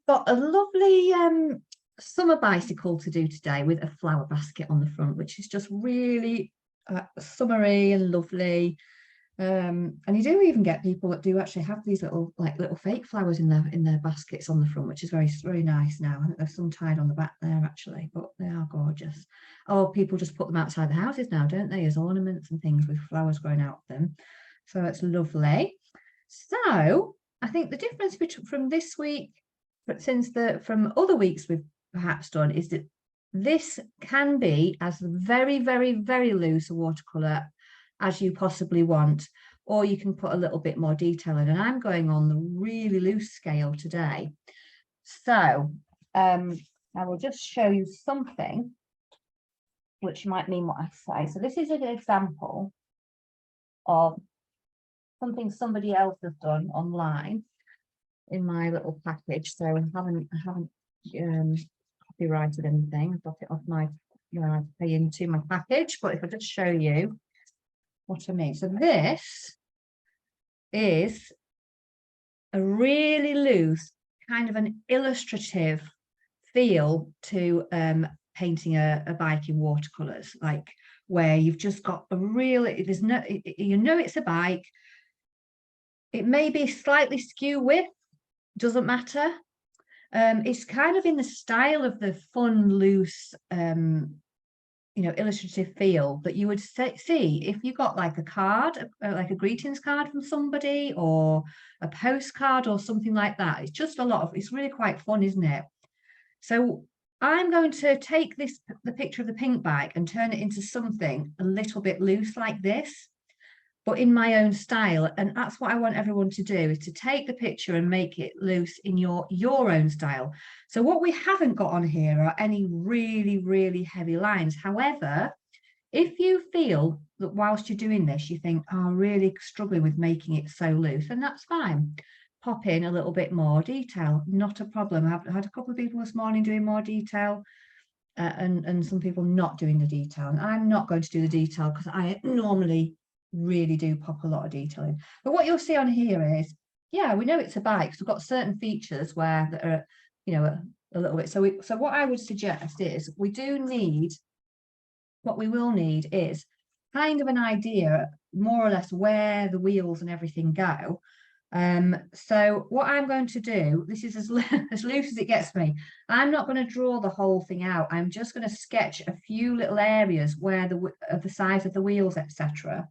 got a lovely summer bicycle to do today with a flower basket on the front, which is just really summery and lovely. And you do even get people that do actually have these little fake flowers in their baskets on the front, which is very nice now. I think there's some tied on the back there actually, but they are gorgeous. Oh, people just put them outside the houses now, don't they, as ornaments and things with flowers growing out of them. So it's lovely. So I think the difference from this week, from other weeks we've perhaps done, is that this can be as very loose a watercolor as you possibly want, or you can put a little bit more detail in, and I'm going on the really loose scale today. So I will just show you something which might mean what I say. So this is an example of something somebody else has done online in my little package. So I haven't copyrighted anything. I've got it off my, I pay into my package, but if I just show you what I mean. So this is a really loose, kind of an illustrative feel to painting a bike in watercolors, like where you've just got a real, there's no, it's a bike. It may be slightly skew width, doesn't matter. It's kind of in the style of the fun, loose, illustrative feel that you would see if you got like a card, like a greetings card from somebody, or a postcard or something like that. It's just it's really quite fun, isn't it? So I'm going to take the picture of the pink bike and turn it into something a little bit loose like this, but in my own style. And that's what I want everyone to do, is to take the picture and make it loose in your own style. So what we haven't got on here are any really heavy lines. However, if you feel that whilst you're doing this, you think, oh, I'm really struggling with making it so loose, and that's fine. Pop in a little bit more detail, not a problem. I've had a couple of people this morning doing more detail, and some people not doing the detail. And I'm not going to do the detail because I normally really do pop a lot of detail in. But what you'll see on here is, yeah, we know it's a bike, so we've got certain features that are, a little bit. So what I would suggest is what we will need is kind of an idea, more or less, where the wheels and everything go. So what I'm going to do, this is as loose as it gets me. I'm not going to draw the whole thing out. I'm just going to sketch a few little areas where the size of the wheels, etc.,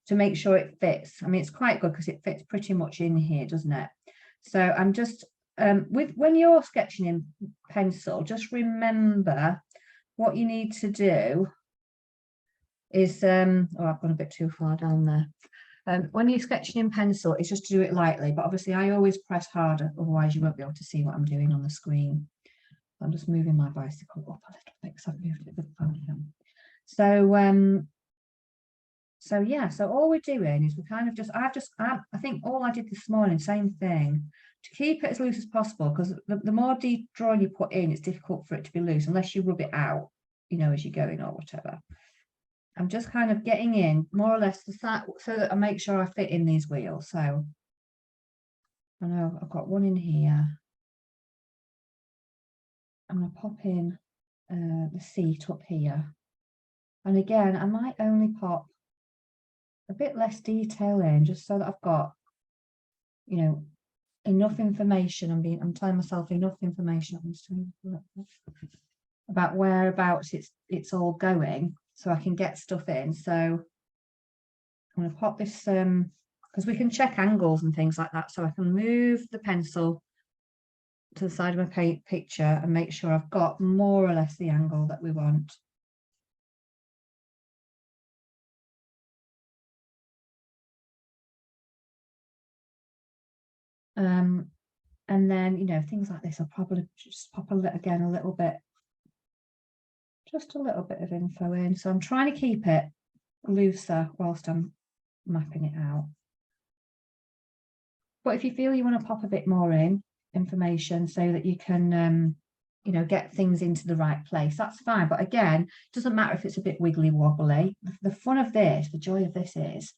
to make sure it fits. I mean, it's quite good because it fits pretty much in here, doesn't it? So I'm just when you're sketching in pencil, just remember what you need to do is I've gone a bit too far down there. When you're sketching in pencil, it's just to do it lightly, but obviously I always press harder, otherwise you won't be able to see what I'm doing on the screen. I'm just moving my bicycle up a little bit because I've moved it with the phone. So yeah, so all we're doing is we kind of I think all I did this morning, same thing, to keep it as loose as possible, because the more deep drawing you put in, it's difficult for it to be loose unless you rub it out, as you're going or whatever. I'm just kind of getting in more or less so that I make sure I fit in these wheels. So I know I've got one in here. I'm going to pop in the seat up here. And again, I might only pop a bit less detail in, just so that I've got, enough information. I'm telling myself enough information about whereabouts it's all going, so I can get stuff in. So I'm going to pop this because we can check angles and things like that, so I can move the pencil to the side of my picture and make sure I've got more or less the angle that we want. And then, things like this, I'll probably just pop a little bit, just a little bit of info in. So I'm trying to keep it looser whilst I'm mapping it out. But if you feel you want to pop a bit more in information so that you can, get things into the right place, that's fine. But again, it doesn't matter if it's a bit wiggly wobbly. The fun of this, the joy of this is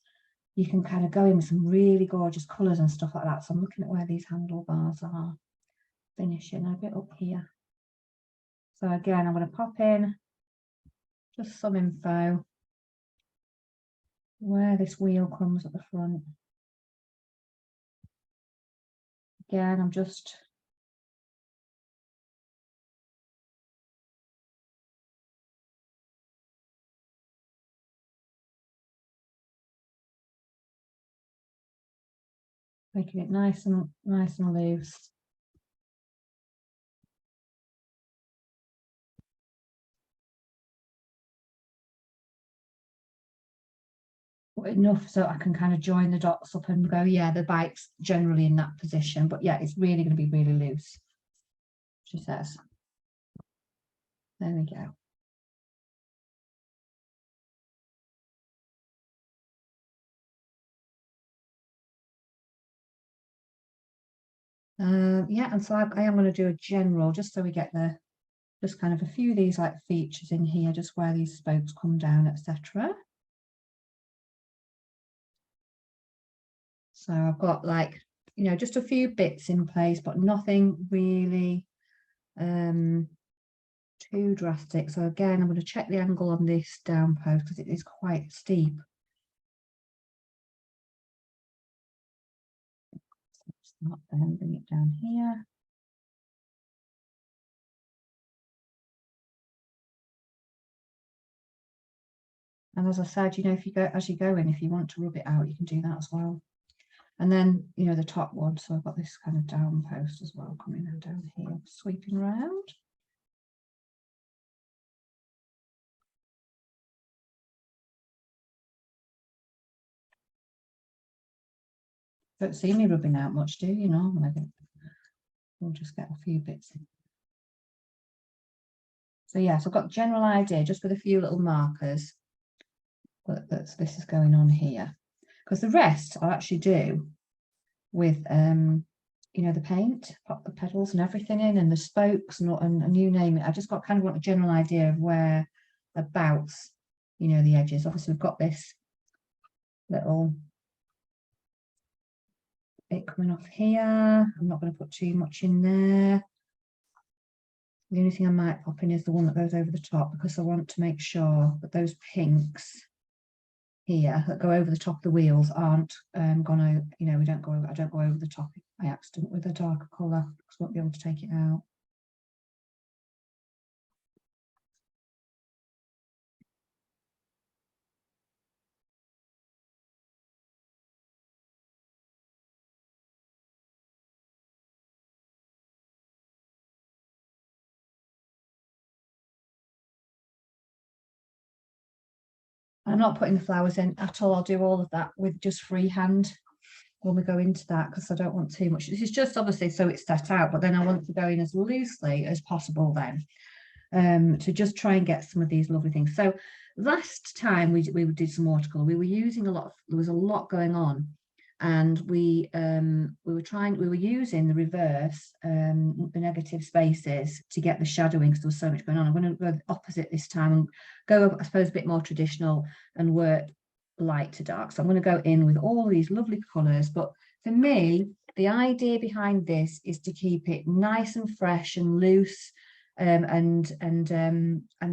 you can kind of go in with some really gorgeous colours and stuff like that. So I'm looking at where these handlebars are. finishing a bit up here. So again, I'm going to pop in just some info where this wheel comes at the front. Again, I'm just making it nice and loose. But enough so I can kind of join the dots up and go, yeah, the bike's generally in that position, but yeah, it's really going to be really loose, she says. There we go. Yeah, and so I am going to do a general, just so we get the, just kind of a few of these like features in here, just where these spokes come down, etc. So I've got like, you know, just a few bits in place, but nothing really too drastic. So again, I'm going to check the angle on this down post because it is quite steep. Not then bring it down here. And as I said, you know, if you go as you go in, if you want to rub it out, you can do that as well. And then, you know, the top one. So I've got this kind of down post as well coming down here, sweeping around. Don't see me rubbing out much, do you? Normally, we'll just get a few bits in. So yes, I've got a general idea, just with a few little markers that this is going on here, because the rest I'll actually do with you know, the paint, pop the pedals and everything in, and the spokes and you name it. I just got kind of want a general idea of where abouts, you know, the edges. Obviously we've got this little bit coming off here. I'm not going to put too much in there. The only thing I might pop in is the one that goes over the top, because I want to make sure that those pinks here that go over the top of the wheels aren't gonna, you know, I don't go over the top by accident with a darker colour, because I won't be able to take it out. I'm not putting the flowers in at all. I'll do all of that with just freehand when we go into that, because I don't want too much. This is just obviously so it's set out, but then I want to go in as loosely as possible then, to just try and get some of these lovely things. So last time we did some watercolor, we were using a lot of, there was a lot going on, and we were using the reverse, the negative spaces to get the shadowing, because there was so much going on. I'm going to go the opposite this time and go, I suppose, a bit more traditional and work light to dark. So I'm going to go in with all these lovely colors, but for me the idea behind this is to keep it nice and fresh and loose, and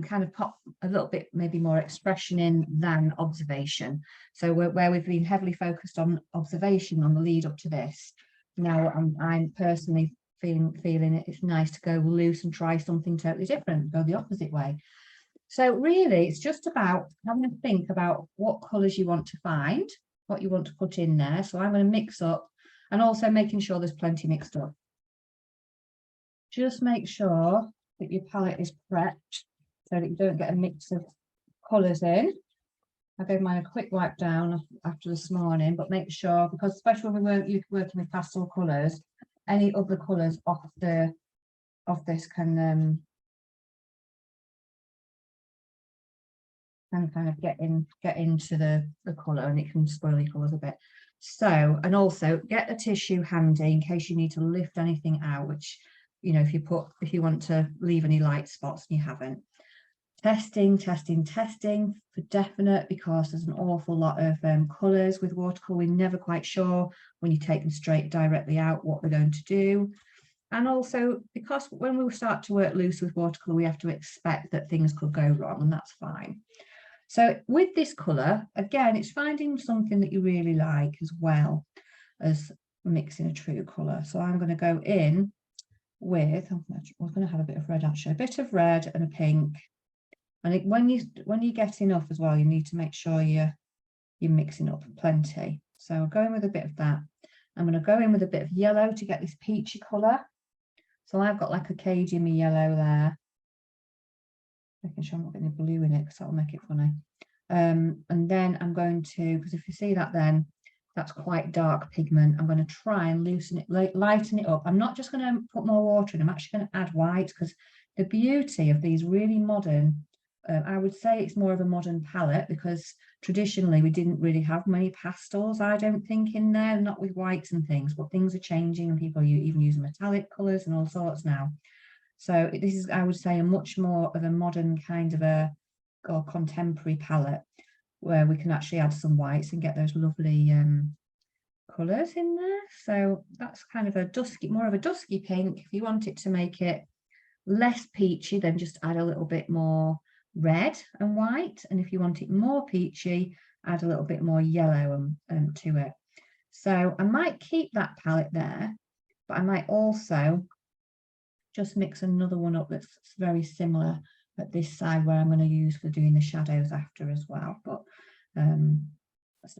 kind of pop a little bit maybe more expression in than observation. So where we've been heavily focused on observation on the lead up to this, now I'm personally feeling it's nice to go loose and try something totally different, go the opposite way. So really it's just about having a think about what colours you want to find, what you want to put in there. So I'm going to mix up, and also making sure there's plenty mixed up. Just make sure that your palette is prepped so that you don't get a mix of colours in. I gave mine a quick wipe down after this morning, but make sure, because especially when we weren't working with pastel colours, any other colours off this can kind of get into the colour, and it can spoil your colours a bit. So, and also get a tissue handy in case you need to lift anything out, which, you know, if you want to leave any light spots and you haven't. Testing for definite, because there's an awful lot of colours with watercolour. We're never quite sure when you take them straight directly out what we're going to do. And also, because when we start to work loose with watercolour, we have to expect that things could go wrong, and that's fine. So with this colour, again, it's finding something that you really like as well as mixing a true colour. So I'm going to go in with, we're going to have a bit of red actually, a bit of red and a pink. And when you get enough as well, you need to make sure you're mixing up plenty. So I'm going with a bit of that. I'm going to go in with a bit of yellow to get this peachy colour. So I've got like a cage in my yellow there. Making sure I'm not getting blue in it because that'll make it funny. And then I'm going to, because if you see that then, that's quite dark pigment. I'm going to try and loosen it, lighten it up. I'm not just going to put more water in, I'm actually going to add white, because the beauty of these really modern, I would say it's more of a modern palette, because traditionally we didn't really have many pastels, I don't think, in there, not with whites and things, but things are changing and people are even using metallic colours and all sorts now. So this is, I would say, a much more of a modern kind of a or contemporary palette, where we can actually add some whites and get those lovely colours in there. So that's kind of a dusky, more of a dusky pink. If you want it to make it less peachy, then just add a little bit more red and white. And if you want it more peachy, add a little bit more yellow to it. So I might keep that palette there, but I might also just mix another one up that's very similar at this side, where I'm going to use for doing the shadows after as well. But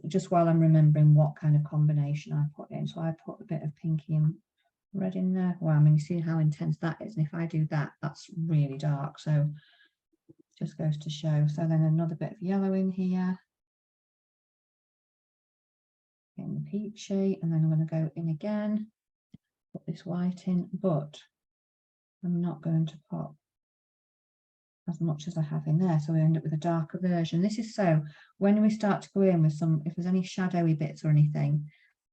just while I'm remembering what kind of combination I put in. So I put a bit of pinky and red in there. Wow, I mean, you see how intense that is. And if I do that, that's really dark. So just goes to show. So then another bit of yellow in here. Getting the peachy. And then I'm going to go in again. Put this white in. But I'm not going to put as much as I have in there, so we end up with a darker version. This is so when we start to go in with some, if there's any shadowy bits or anything,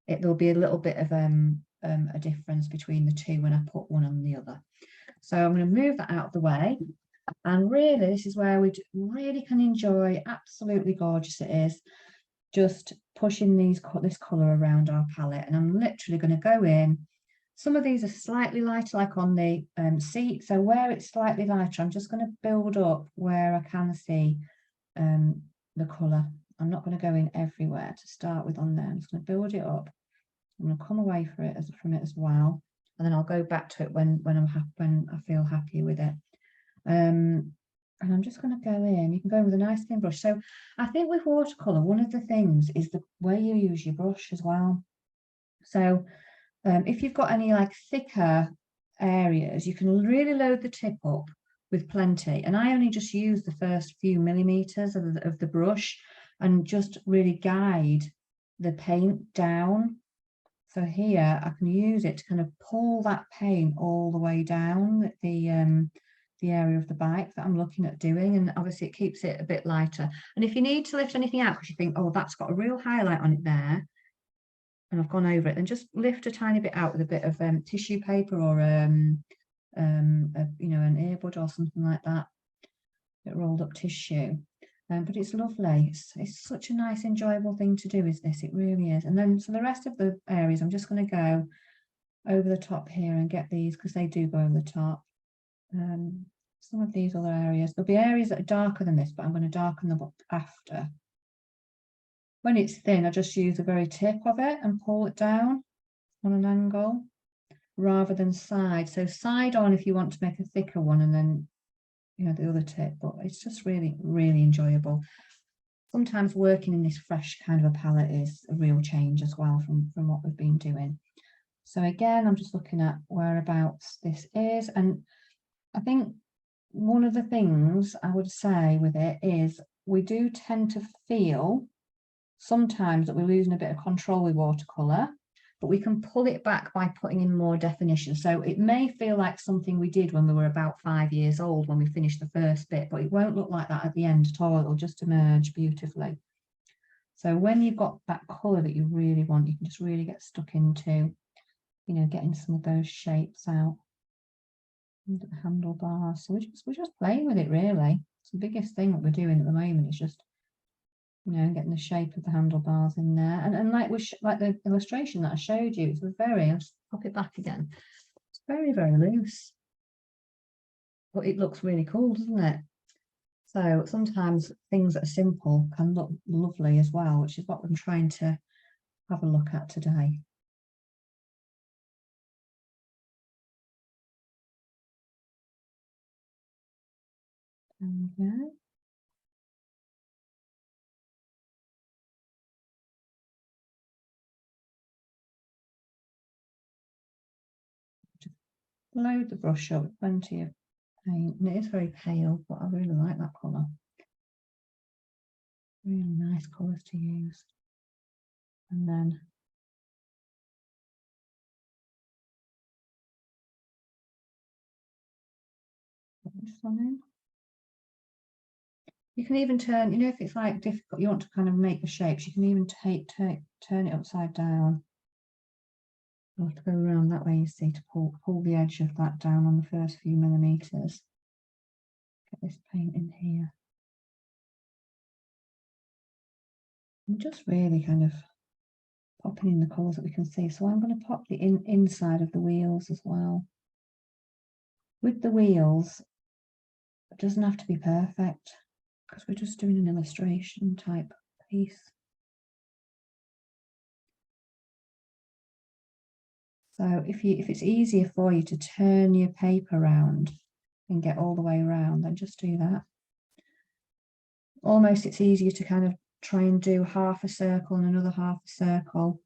there'll be a little bit of a difference between the two when I put one on the other. So I'm going to move that out of the way, and really this is where we really can enjoy, absolutely gorgeous it is, just pushing this colour around our palette. And I'm literally going to go in. Some of these are slightly lighter, like on the seat. So where it's slightly lighter, I'm just going to build up where I can see the colour. I'm not going to go in everywhere to start with on there. I'm just going to build it up. I'm going to come away from it as well, and then I'll go back to it when I feel happy with it. And I'm just going to go in. You can go in with a nice thin brush. So I think with watercolour, one of the things is the way you use your brush as well. So if you've got any like thicker areas, you can really load the tip up with plenty. And I only just use the first few millimeters of the brush and just really guide the paint down. So here I can use it to kind of pull that paint all the way down the area of the bike that I'm looking at doing, and obviously it keeps it a bit lighter. And if you need to lift anything out because you think, oh, that's got a real highlight on it there, and I've gone over it, and just lift a tiny bit out with a bit of tissue paper or you know, an earbud or something like that, bit rolled up tissue. But it's lovely. It's such a nice, enjoyable thing to do, is this? It really is. And then for the rest of the areas, I'm just going to go over the top here and get these, because they do go over the top. Some of these other areas, there'll be areas that are darker than this, but I'm going to darken them up after. When it's thin, I just use the very tip of it and pull it down on an angle rather than side. So side on if you want to make a thicker one, and then, you know, the other tip. But it's just really, really enjoyable. Sometimes working in this fresh kind of a palette is a real change as well from what we've been doing. So again, I'm just looking at whereabouts this is. And I think one of the things I would say with it is we do tend to feel sometimes that we're losing a bit of control with watercolour, but we can pull it back by putting in more definition. So it may feel like something we did when we were about 5 years old when we finished the first bit, but it won't look like that at the end at all. It'll just emerge beautifully. So when you've got that colour that you really want, you can just really get stuck into, you know, getting some of those shapes out. The handlebars. So we're just playing with it, really. It's the biggest thing that we're doing at the moment is just, you know, getting the shape of the handlebars in there. And like the illustration that I showed you, it's a very, I'll just pop it back again. very, very loose, but it looks really cool, doesn't it? So sometimes things that are simple can look lovely as well, which is what I'm trying to have a look at today. There we go. Just load the brush up, plenty of paint, and it is very pale, but I really like that colour. Really nice colours to use. And then put this one in. You can even turn, you know, if it's like difficult, you want to kind of make the shapes, you can even turn it upside down. You'll have to go around that way, you see, to pull the edge of that down on the first few millimeters. Get this paint in here. I'm just really kind of popping in the colours that we can see. So I'm going to pop the inside of the wheels as well. With the wheels, it doesn't have to be perfect because we're just doing an illustration type piece. So if it's easier for you to turn your paper around and get all the way around, then just do that. Almost it's easier to kind of try and do half a circle and another half a circle,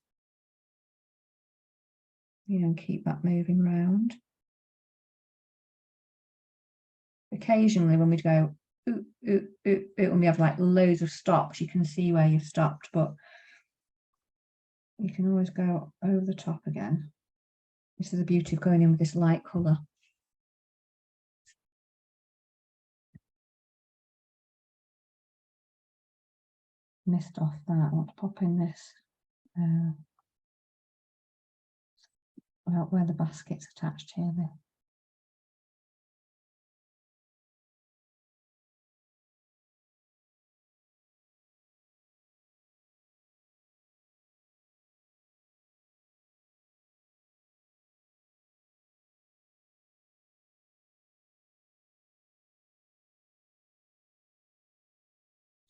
you know, and keep that moving round. Occasionally when we go ooh, ooh, ooh, ooh, and we have like loads of stops, you can see where you've stopped, but you can always go over the top again. This is the beauty of going in with this light colour. Missed off that. I want to pop in this where the basket's attached here.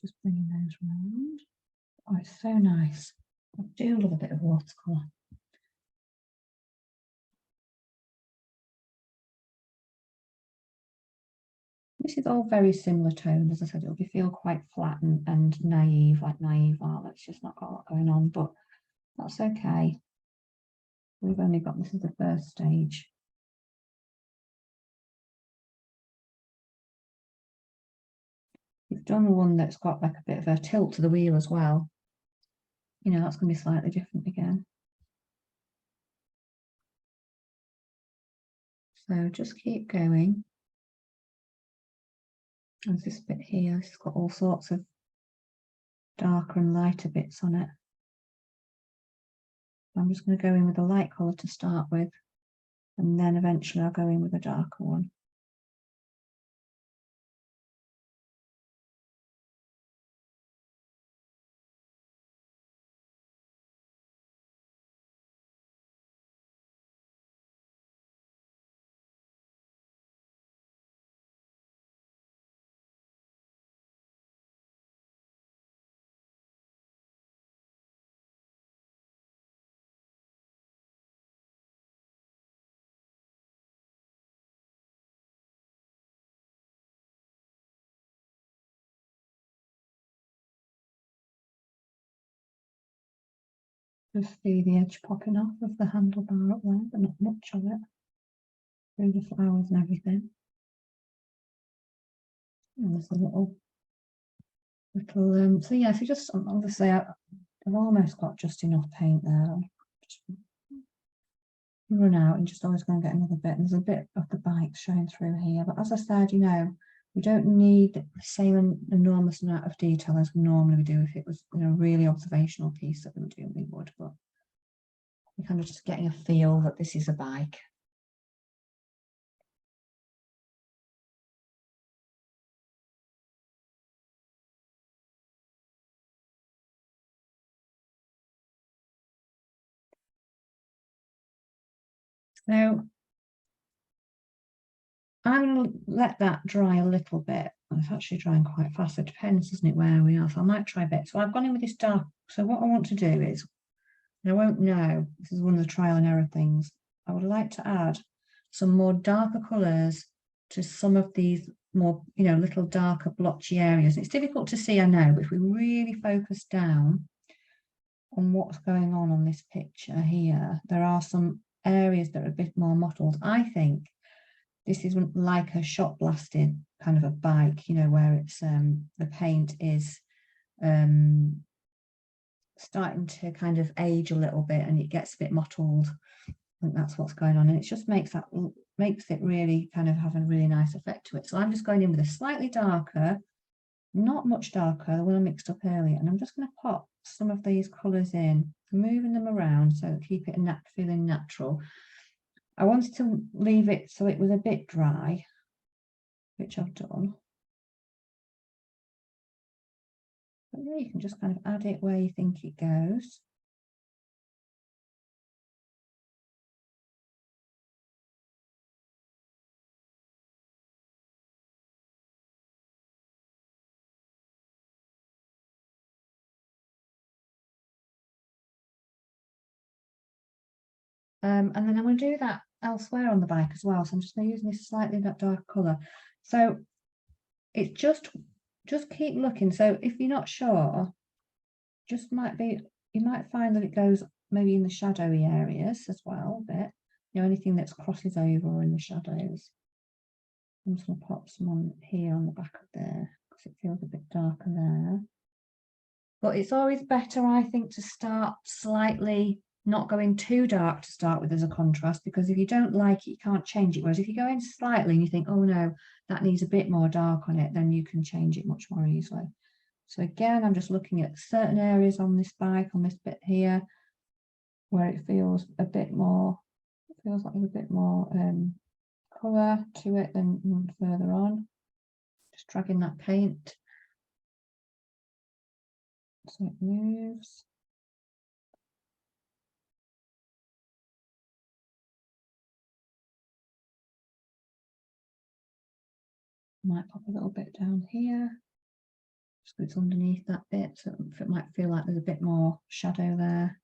Just bringing those round. Oh, it's so nice. I do love a bit of watercolour. This is all very similar tone. As I said, it'll feel quite flat and naive, like naive art. That's just not got a lot going on, but that's okay. We've only got, this is the first stage. We've done one that's got like a bit of a tilt to the wheel as well. You know, that's going to be slightly different again. So just keep going. There's this bit here, it's got all sorts of darker and lighter bits on it. I'm just going to go in with a light colour to start with, and then eventually I'll go in with a darker one. Just see the edge popping off of the handlebar up there, but not much of it. Through the flowers and everything. And there's a little, so yeah, so just obviously I've almost got just enough paint there. You run out and just always going to get another bit. And there's a bit of the bike showing through here, but as I said, you know, we don't need the same enormous amount of detail as normally we do. If it was, you know, a really observational piece that we were doing, we would, but we're kind of just getting a feel that this is a bike. So I'm going to let that dry a little bit. It's actually drying quite fast. It depends, doesn't it, where we are. So I might try a bit. So I've gone in with this dark. So what I want to do is, and I won't know, this is one of the trial and error things. I would like to add some more darker colours to some of these more, little darker blotchy areas. It's difficult to see, I know, but if we really focus down on what's going on this picture here, there are some areas that are a bit more mottled. I think this is like a shot blasted kind of a bike, where it's the paint is starting to kind of age a little bit and it gets a bit mottled. I think that's what's going on, and it just makes it really kind of have a really nice effect to it. So I'm just going in with a slightly darker, not much darker, the one I mixed up earlier, and I'm just going to pop some of these colours in, moving them around so that keep it feeling natural. I wanted to leave it so it was a bit dry, which I've done. But yeah, you can just kind of add it where you think it goes. And then I'm going to do that elsewhere on the bike as well. So I'm just going to use this slightly dark colour. So it's just keep looking. So if you're not sure, you might find that it goes maybe in the shadowy areas as well a bit. Anything that crosses over in the shadows. I'm just going to pop some on here on the back of there because it feels a bit darker there. But it's always better, I think, to start slightly, not going too dark to start with as a contrast, because if you don't like it, you can't change it. Whereas if you go in slightly and you think, oh no, that needs a bit more dark on it, then you can change it much more easily. So again, I'm just looking at certain areas on this bike, on this bit here, where it feels a bit more, feels like there's a bit more colour to it than further on. Just dragging that paint so it moves. Might pop a little bit down here. Just it's underneath that bit, so it might feel like there's a bit more shadow there.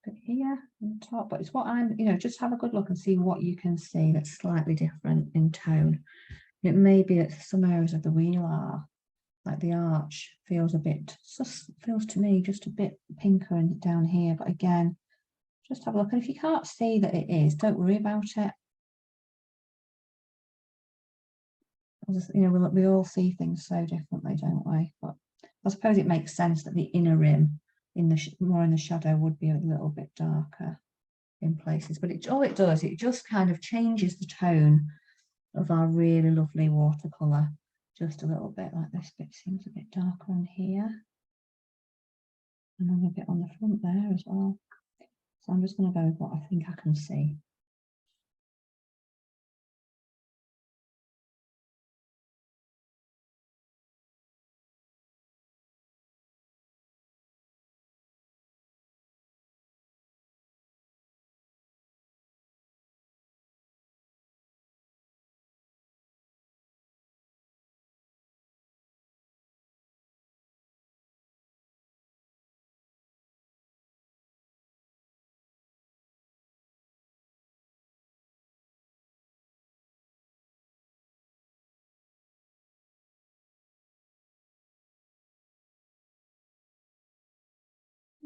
Bit here on the top, but it's what I'm, just have a good look and see what you can see that's slightly different in tone. It may be that some areas of the wheel are, like the arch feels a bit, feels to me just a bit pinker down here, but again, just have a look. And if you can't see that it is, don't worry about it. We all see things so differently, don't we? But I suppose it makes sense that the inner rim more in the shadow would be a little bit darker in places, but all it does, it just kind of changes the tone of our really lovely watercolor just a little bit. Like this bit seems a bit darker on here, and then a bit on the front there as well. So I'm just going to go with what I think I can see.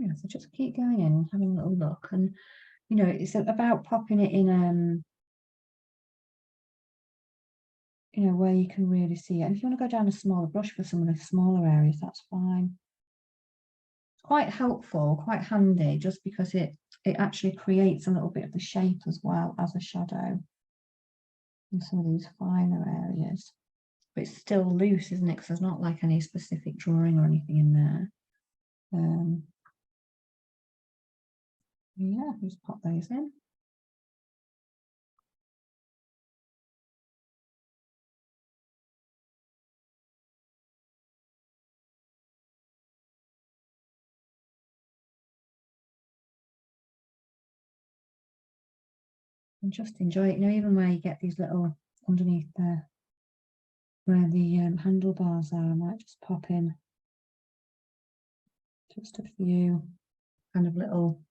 Yeah, so just keep going in and having a little look, and it's about popping it in where you can really see it. And if you want to go down a smaller brush for some of the smaller areas, that's fine. It's quite helpful, quite handy, just because it actually creates a little bit of the shape as well as a shadow in some of these finer areas. But it's still loose, isn't it? Because there's not like any specific drawing or anything in there. Yeah, just pop those in. and just enjoy it. You know, even where you get these little underneath there, where the handlebars are, I might just pop in just a few kind of little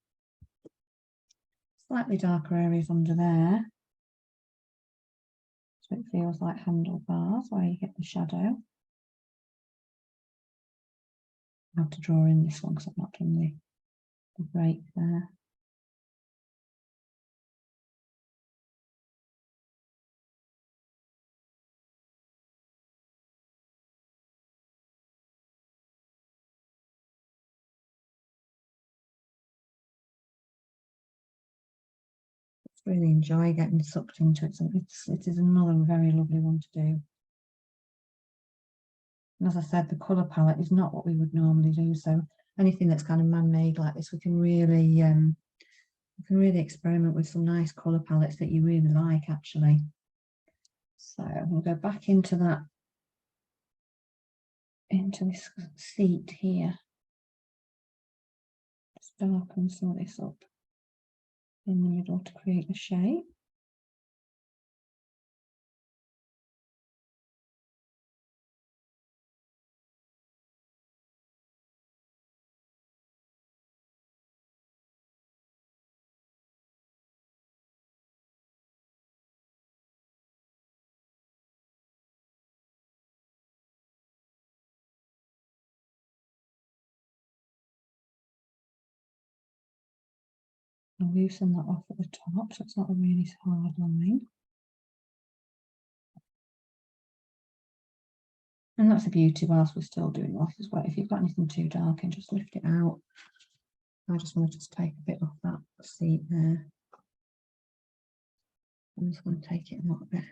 slightly darker areas under there. So it feels like handlebars where you get the shadow. I have to draw in this one because I've not done the break there. Really enjoy getting sucked into it. So it is another very lovely one to do. And as I said, the colour palette is not what we would normally do. So anything that's kind of man-made like this, we can really experiment with some nice colour palettes that you really like, actually. So we'll go back into this seat here. Just darken some of this up in the middle to create the shape. I'll loosen that off at the top so it's not a really hard line. And that's a beauty whilst we're still doing off as well. If you've got anything too dark, and just lift it out. I just want to just take a bit off that seat there. I'm just going to take it a little bit.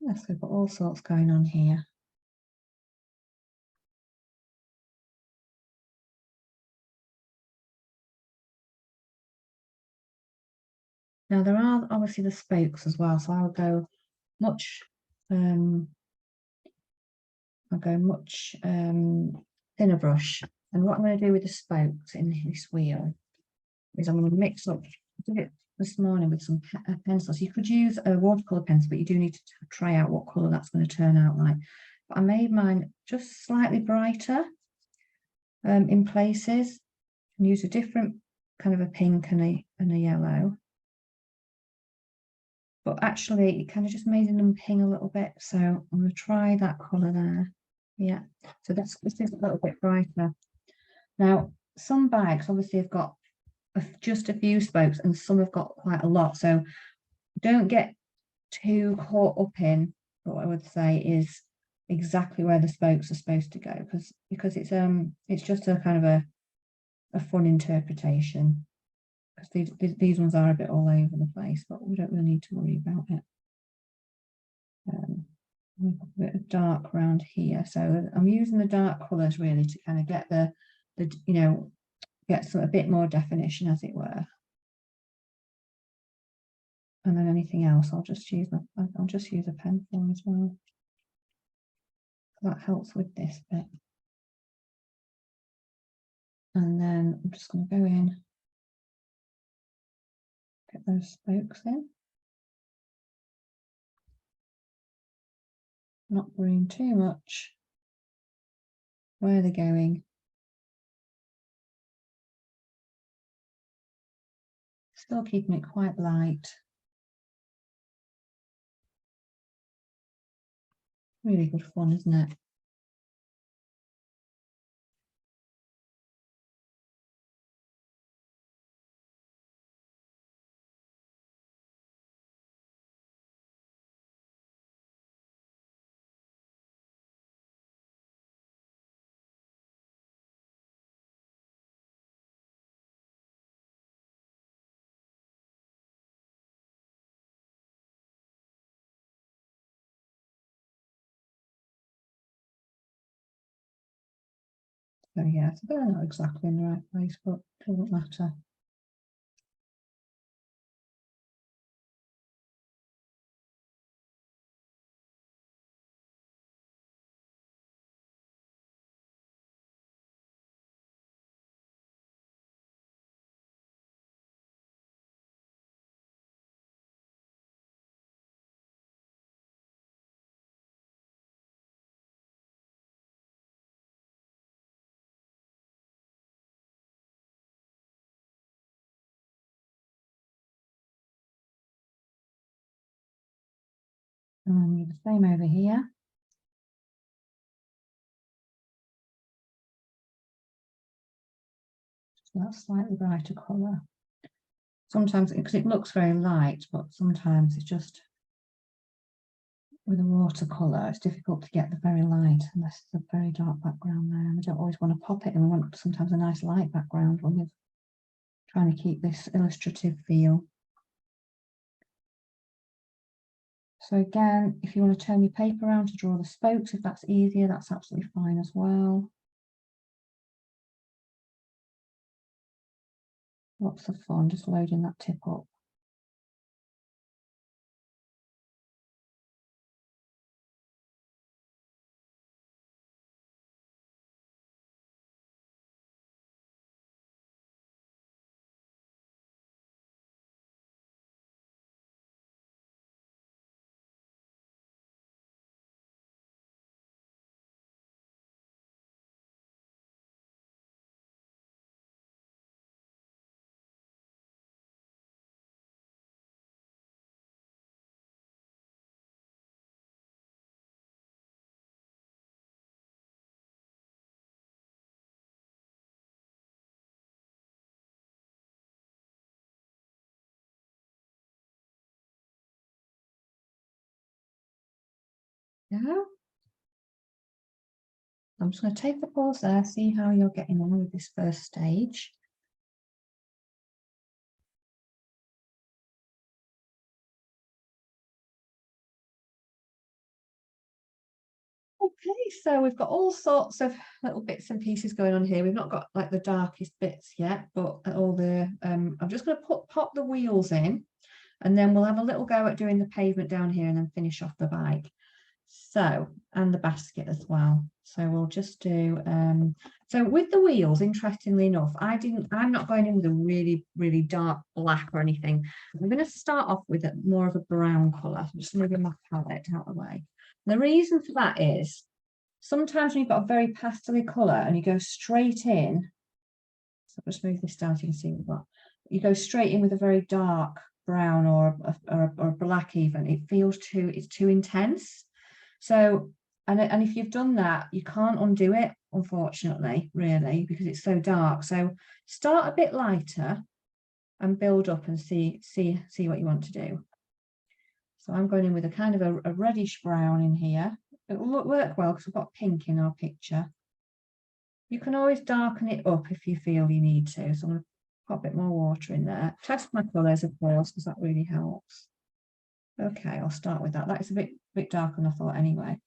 Yes, we've got all sorts going on here. Now there are obviously the spokes as well, so I'll go much thinner brush. And what I'm going to do with the spokes in this wheel is I'm going to mix up. I did it this morning with some pencils. You could use a watercolor pencil, but you do need to try out what color that's going to turn out like. But I made mine just slightly brighter in places, and use a different kind of a pink and a yellow. But actually it kind of just made them ping a little bit. So I'm going to try that colour there. Yeah, so this is a little bit brighter. Now, some bags obviously have got just a few spokes and some have got quite a lot. So don't get too caught up in what I would say is exactly where the spokes are supposed to go, because it's just a kind of a fun interpretation. Because these ones are a bit all over the place, but we don't really need to worry about it. We've got a bit of dark around here, so I'm using the dark colours really to kind of get the you know, get a bit more definition, as it were. And then anything else, I'll just use a pen for as well. That helps with this bit. And then I'm just going to go in, get those spokes in. Not worrying too much where they're going. Still keeping it quite light. Really good fun, isn't it? So yeah, so they're not exactly in the right place, but it doesn't matter. And then do the same over here. So that's slightly brighter colour. Sometimes, because it looks very light, but sometimes it's just, with a watercolour, it's difficult to get the very light unless it's a very dark background there. We don't always want to pop it, and we want sometimes a nice light background when we're trying to keep this illustrative feel. So again, if you want to turn your paper around to draw the spokes, if that's easier, that's absolutely fine as well. Lots of fun just loading that tip up. Yeah. I'm just going to take the pause there, see how you're getting on with this first stage. Okay, so we've got all sorts of little bits and pieces going on here. We've not got like the darkest bits yet, but all the I'm just going to pop the wheels in, and then we'll have a little go at doing the pavement down here and then finish off the bike. So, and the basket as well. So we'll just do so with the wheels, interestingly enough, I'm not going in with a really dark black or anything. I'm going to start off with more of a brown color. I'm just moving my palette out of the way. The reason for that is sometimes when you've got a very pastel color and you go straight in, so I'll just move this down so you can see what you go straight in with a very dark brown or a black even, it feels it's too intense. So, and if you've done that, you can't undo it, unfortunately, really, because it's so dark. So start a bit lighter and build up and see what you want to do. So I'm going in with a kind of a reddish brown in here. It will work well because we've got pink in our picture. You can always darken it up if you feel you need to. So I'm going to put a bit more water in there. Test my colours, of course, because that really helps. Okay, I'll start with that. That is a bit darker than I thought anyway.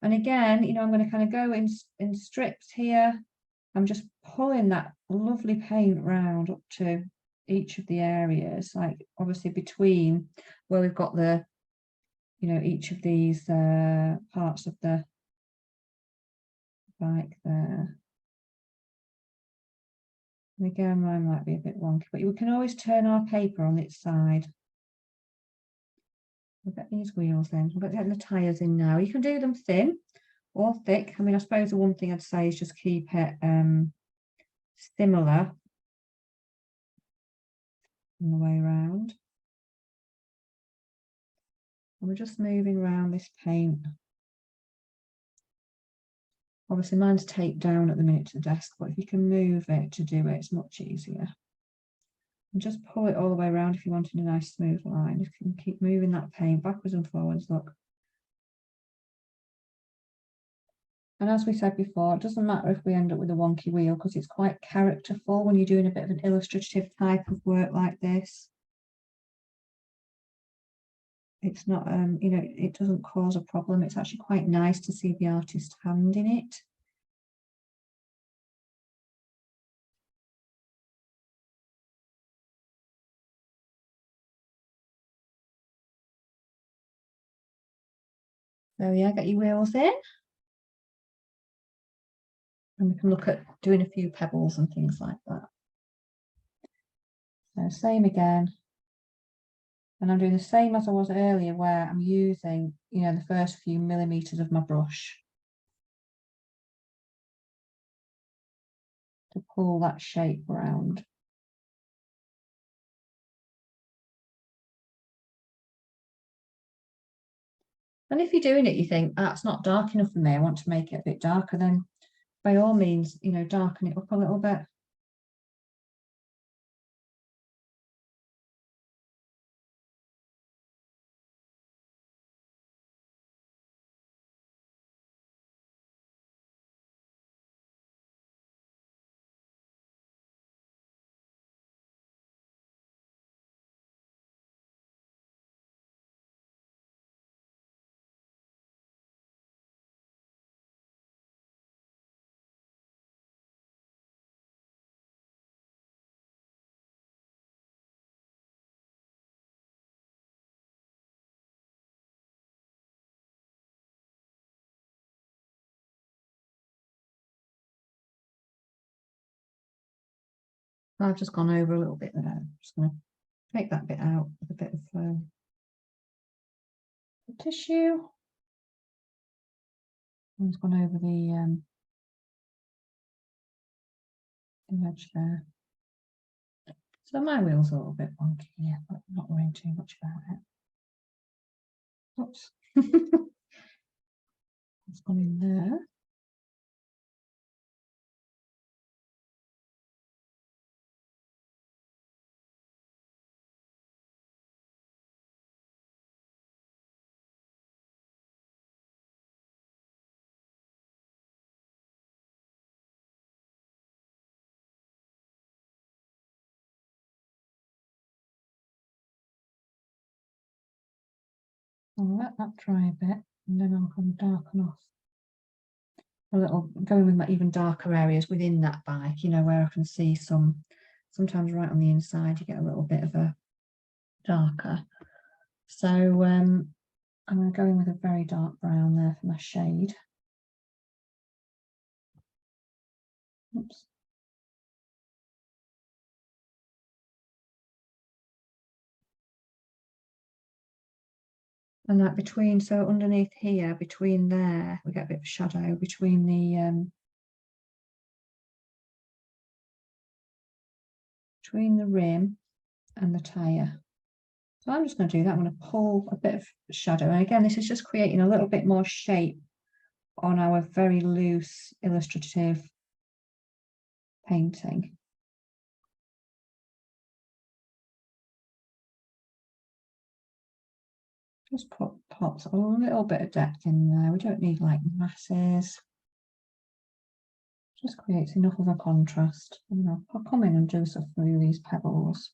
And again, you know, I'm going to kind of go in strips here. I'm just pulling that lovely paint round up to each of the areas, like obviously between where we've got the, you know, each of these parts of the bike there. And again, mine might be a bit wonky, but we can always turn our paper on its side. We'll get these wheels in. We'll get the tyres in now. You can do them thin or thick. I mean, I suppose the one thing I'd say is just keep it similar on the way around. And we're just moving around this paint. Obviously, mine's taped down at the minute to the desk, but if you can move it to do it, it's much easier. And just pull it all the way around if you wanted a nice smooth line. You can keep moving that paint backwards and forwards, look. And as we said before, it doesn't matter if we end up with a wonky wheel because it's quite characterful when you're doing a bit of an illustrative type of work like this. It's not, you know, it doesn't cause a problem. It's actually quite nice to see the artist's hand in it. So yeah, get your wheels in. And we can look at doing a few pebbles and things like that. So same again. And I'm doing the same as I was earlier where I'm using, you know, the first few millimeters of my brush to pull that shape around. And if you're doing it, you think that's not dark enough for me, I want to make it a bit darker, then by all means, you know, darken it up a little bit. I've just gone over a little bit there. I'm just going to take that bit out with a bit of tissue. I've gone over the edge there. So my wheel's a little bit wonky here, but I'm not worrying too much about it. Oops. It's gone in there. I'll let that dry a bit, and then I'll come darken off a little, going with my even darker areas within that bike, you know, where I can see sometimes right on the inside you get a little bit of a darker. So I'm going to go in with a very dark brown there for my shade. Oops. And that between, so underneath here, between there, we get a bit of shadow between the rim and the tyre. So I'm just going to do that. I'm going to pull a bit of shadow. And again, this is just creating a little bit more shape on our very loose illustrative painting. Just pops a little bit of depth in there. We don't need like masses. Just creates enough of a contrast. And I'll come in and do stuff through these pebbles.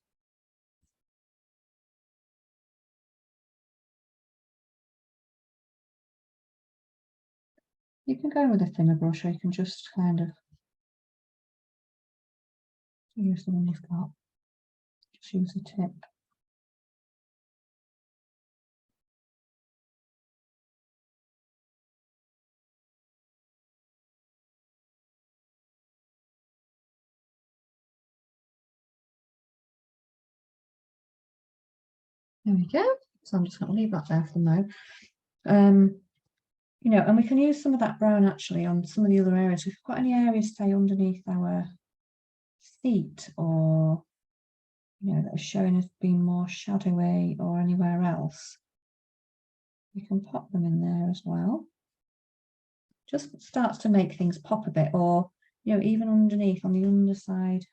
You can go with a thinner brush, or you can just kind of use the one you've got. Just use the tip. There we go. So I'm just going to leave that there for now. You know, and we can use some of that brown actually on some of the other areas. If we've got any areas, say, underneath our seat, or you know, that are showing as being more shadowy, or anywhere else, we can pop them in there as well. Just starts to make things pop a bit, or you know, even underneath on the underside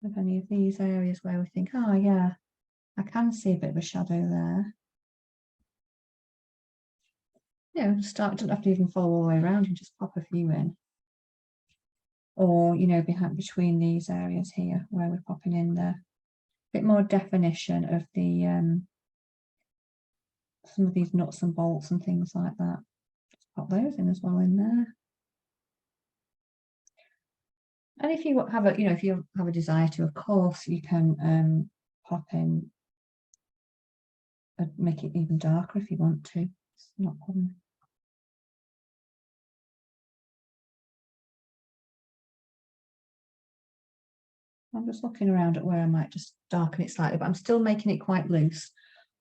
of any of these areas where we think, oh yeah, I can see a bit of a shadow there. You know, don't have to even follow all the way around, and just pop a few in. Or, you know, between these areas here where we're popping in the bit more definition of the some of these nuts and bolts and things like that. Just pop those in as well in there. And if you have a, you know, if you have a desire to, of course, you can pop in, make it even darker if you want to. It's not a problem. I'm just looking around at where I might just darken it slightly, but I'm still making it quite loose.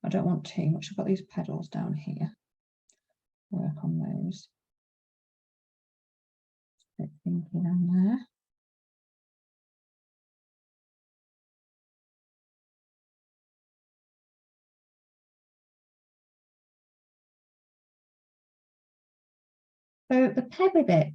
I don't want too much. I've got these pedals down here. Work on those. A bit pinky down there. So the pebbly bit,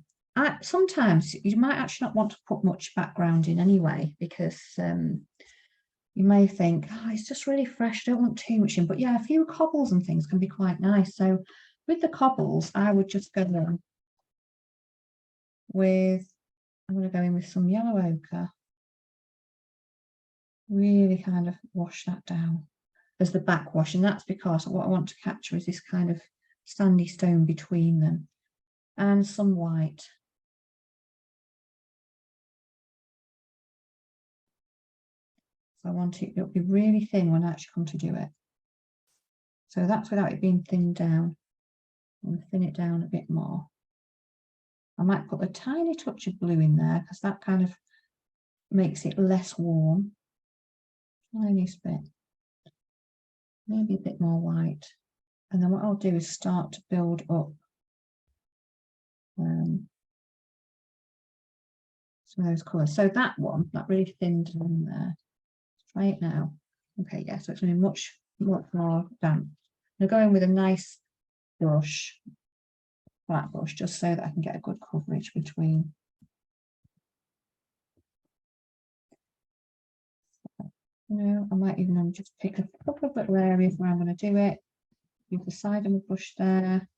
sometimes you might actually not want to put much background in anyway, because you may think, oh, it's just really fresh, I don't want too much in. But yeah, a few cobbles and things can be quite nice. So with the cobbles, I would just go in with, I'm going to go in with some yellow ochre. Really kind of wash that down as the backwash, and that's because what I want to capture is this kind of sandy stone between them, and some white. So I want it, it'll be really thin when I actually come to do it. So that's without it being thinned down. I'm going to thin it down a bit more. I might put a tiny touch of blue in there because that kind of makes it less warm. Tiniest bit. Maybe a bit more white. And then what I'll do is start to build up some of those colours. So that one, that really thinned down there. Try it now. Okay, yeah, so it's going to be much more damp. I'm going with a nice brush, flat brush, just so that I can get a good coverage between. I might even just pick a couple of little areas where I'm going to do it. Use the side of my brush there.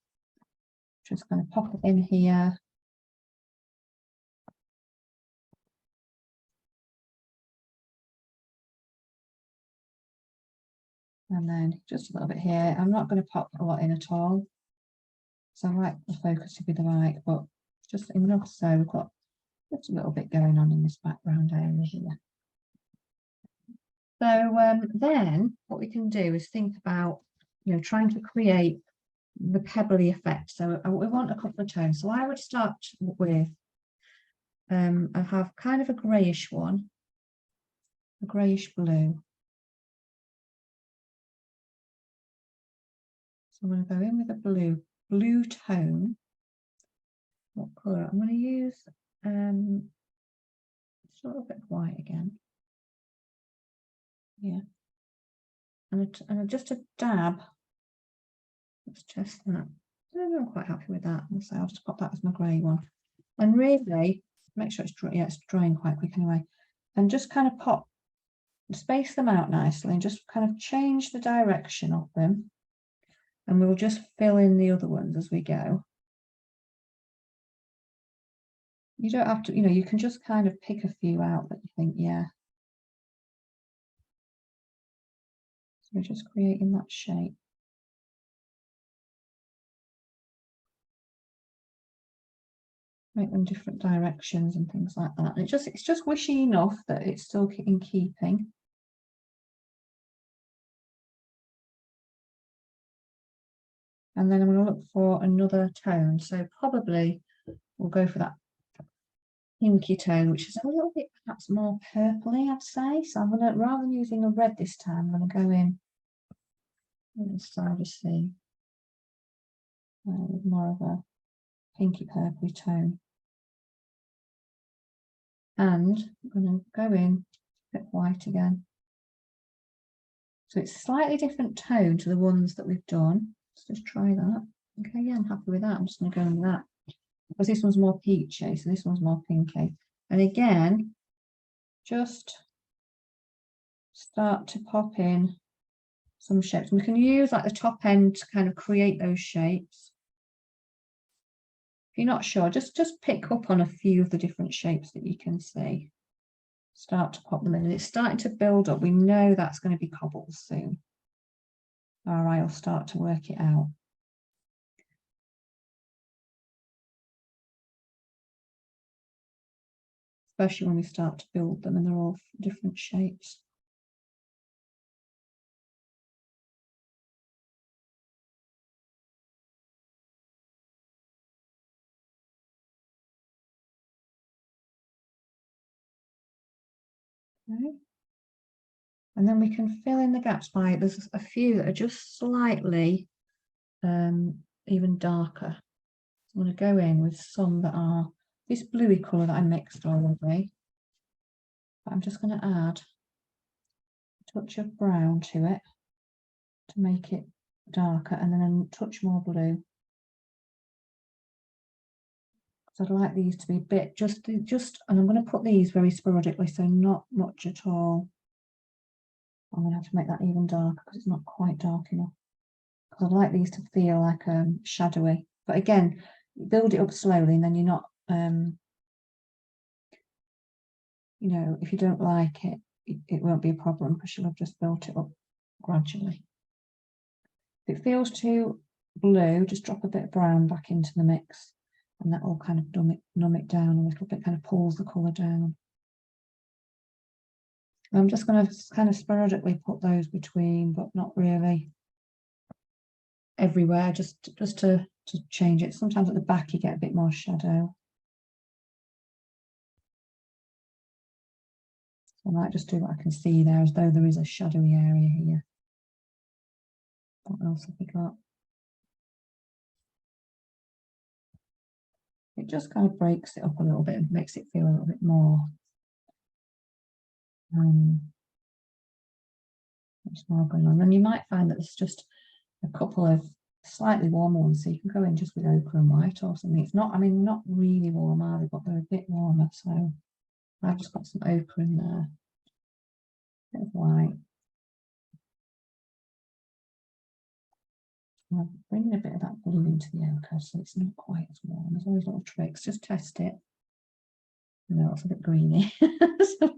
Just going to pop it in here. And then just a little bit here. I'm not going to pop a lot in at all. So I like the focus to be the right, but just enough so we've got just a little bit going on in this background area here. So then what we can do is think about, trying to create the pebbly effect. So we want a couple of tones. So I would start with, I have kind of a greyish one, a greyish blue. So I'm going to go in with a blue tone. What colour? I'm going to use just a little bit of white again. Yeah. And just a dab. Let's test that. I'm quite happy with that. So I'll just pop that as my grey one. And really, make sure it's dry. Yeah, it's drying quite quick anyway. And just kind of space them out nicely and just kind of change the direction of them. And we'll just fill in the other ones as we go. You don't have to, you can just kind of pick a few out that you think, yeah. So we're just creating that shape. Make them different directions and things like that. And it's just wishy enough that it's still in keeping. And then I'm going to look for another tone. So probably we'll go for that pinky tone, which is a little bit perhaps more purpley, I'd say. So I'm going to, rather than using a red this time, I'm going to go in inside to see with more of a pinky purpley tone. And I'm going to go in a bit white again. So it's a slightly different tone to the ones that we've done. Let's just try that. Okay, yeah, I'm happy with that. I'm just going to go in with that. Because this one's more peachy, so this one's more pinky. And again, just start to pop in some shapes. We can use like the top end to kind of create those shapes. If you're not sure, just pick up on a few of the different shapes that you can see. Start to pop them in, and it's starting to build up. We know that's going to be cobbles soon. Our eye will start to work it out. Especially when we start to build them and they're all different shapes. Okay. And then we can fill in the gaps by, there's a few that are just slightly even darker. So I'm going to go in with some that are this bluey colour that I mixed already. But I'm just going to add a touch of brown to it to make it darker, and then a touch more blue. So I'd like these to be a bit just, and I'm going to put these very sporadically, so not much at all. I'm going to have to make that even darker because it's not quite dark enough. Because I'd like these to feel like shadowy. But again, build it up slowly, and then you're not, you know, if you don't like it, it won't be a problem because you'll have just built it up gradually. If it feels too blue, just drop a bit of brown back into the mix, and that will kind of numb it down a little bit, kind of pulls the colour down. I'm just going to kind of sporadically put those between, but not really everywhere, just to change it. Sometimes at the back you get a bit more shadow. So I might just do what I can see there, as though there is a shadowy area here. What else have we got? It just kind of breaks it up a little bit and makes it feel a little bit more there's more going on. And you might find that there's just a couple of slightly warmer ones, so you can go in just with ochre and white or something. It's not, I mean, not really warm, are they? But they're a bit warmer, so I've just got some ochre in there, a bit of white. I'm bringing a bit of that blue into the ochre, so it's not quite as warm. There's always little tricks. Just test it. No, it's a bit greeny. So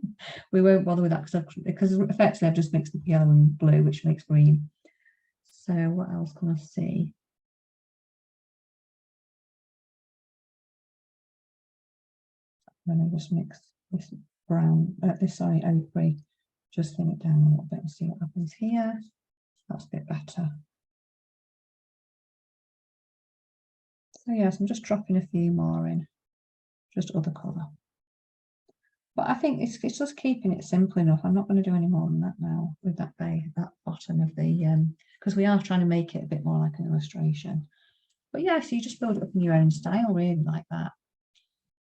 we won't bother with that because effectively I've just mixed the yellow and blue, which makes green. So what else can I see? I'm going to just mix this brown, sorry, ochre, just thin it down a little bit and see what happens here. That's a bit better. So yes, I'm just dropping a few more in, just other colour. But I think it's just keeping it simple enough. I'm not going to do any more than that now with that bottom of the, because we are trying to make it a bit more like an illustration. But yeah, so you just build it up in your own style, really, like that.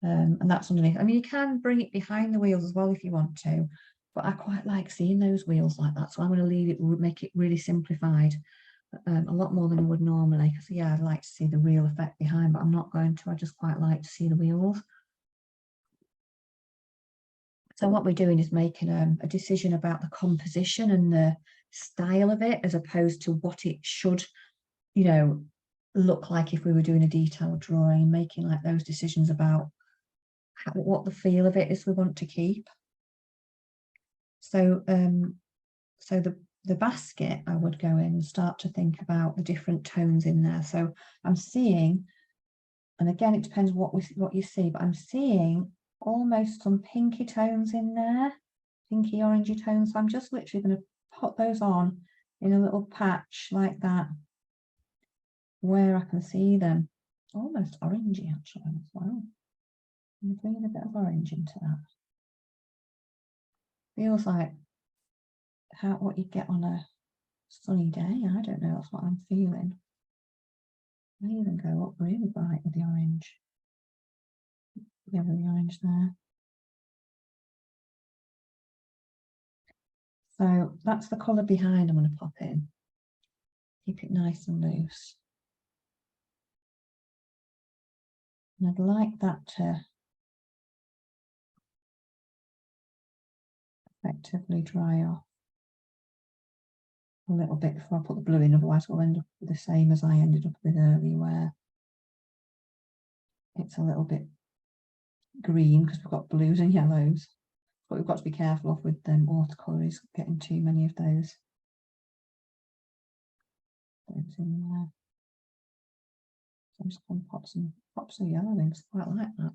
And that's underneath. I mean, you can bring it behind the wheels as well if you want to, but I quite like seeing those wheels like that. So I'm going to leave it, make it really simplified, a lot more than I would normally. So yeah, I'd like to see the real effect behind, but I'm not going to. I just quite like to see the wheels. So what we're doing is making a decision about the composition and the style of it, as opposed to what it should, you know, look like if we were doing a detailed drawing, making like those decisions about what the feel of it is we want to keep. So so the basket, I would go in and start to think about the different tones in there. So I'm seeing, and again it depends what you see, but I'm seeing almost some pinky tones in there, pinky orangey tones. So I'm just literally going to put those on in a little patch like that, where I can see them. Almost orangey actually as well. I'm bringing a bit of orange into that. Feels like what you get on a sunny day. I don't know, that's what I'm feeling. I even go up really bright with the orange. Yeah, with the orange there. So that's the colour behind I'm going to pop in. Keep it nice and loose. And I'd like that to effectively dry off a little bit before I put the blue in, otherwise we'll end up with the same as I ended up with earlier, where it's a little bit green because we've got blues and yellows. What we've got to be careful of with watercolour is getting too many of those in there. So I'm just going to pop some yellow in, because I quite like that.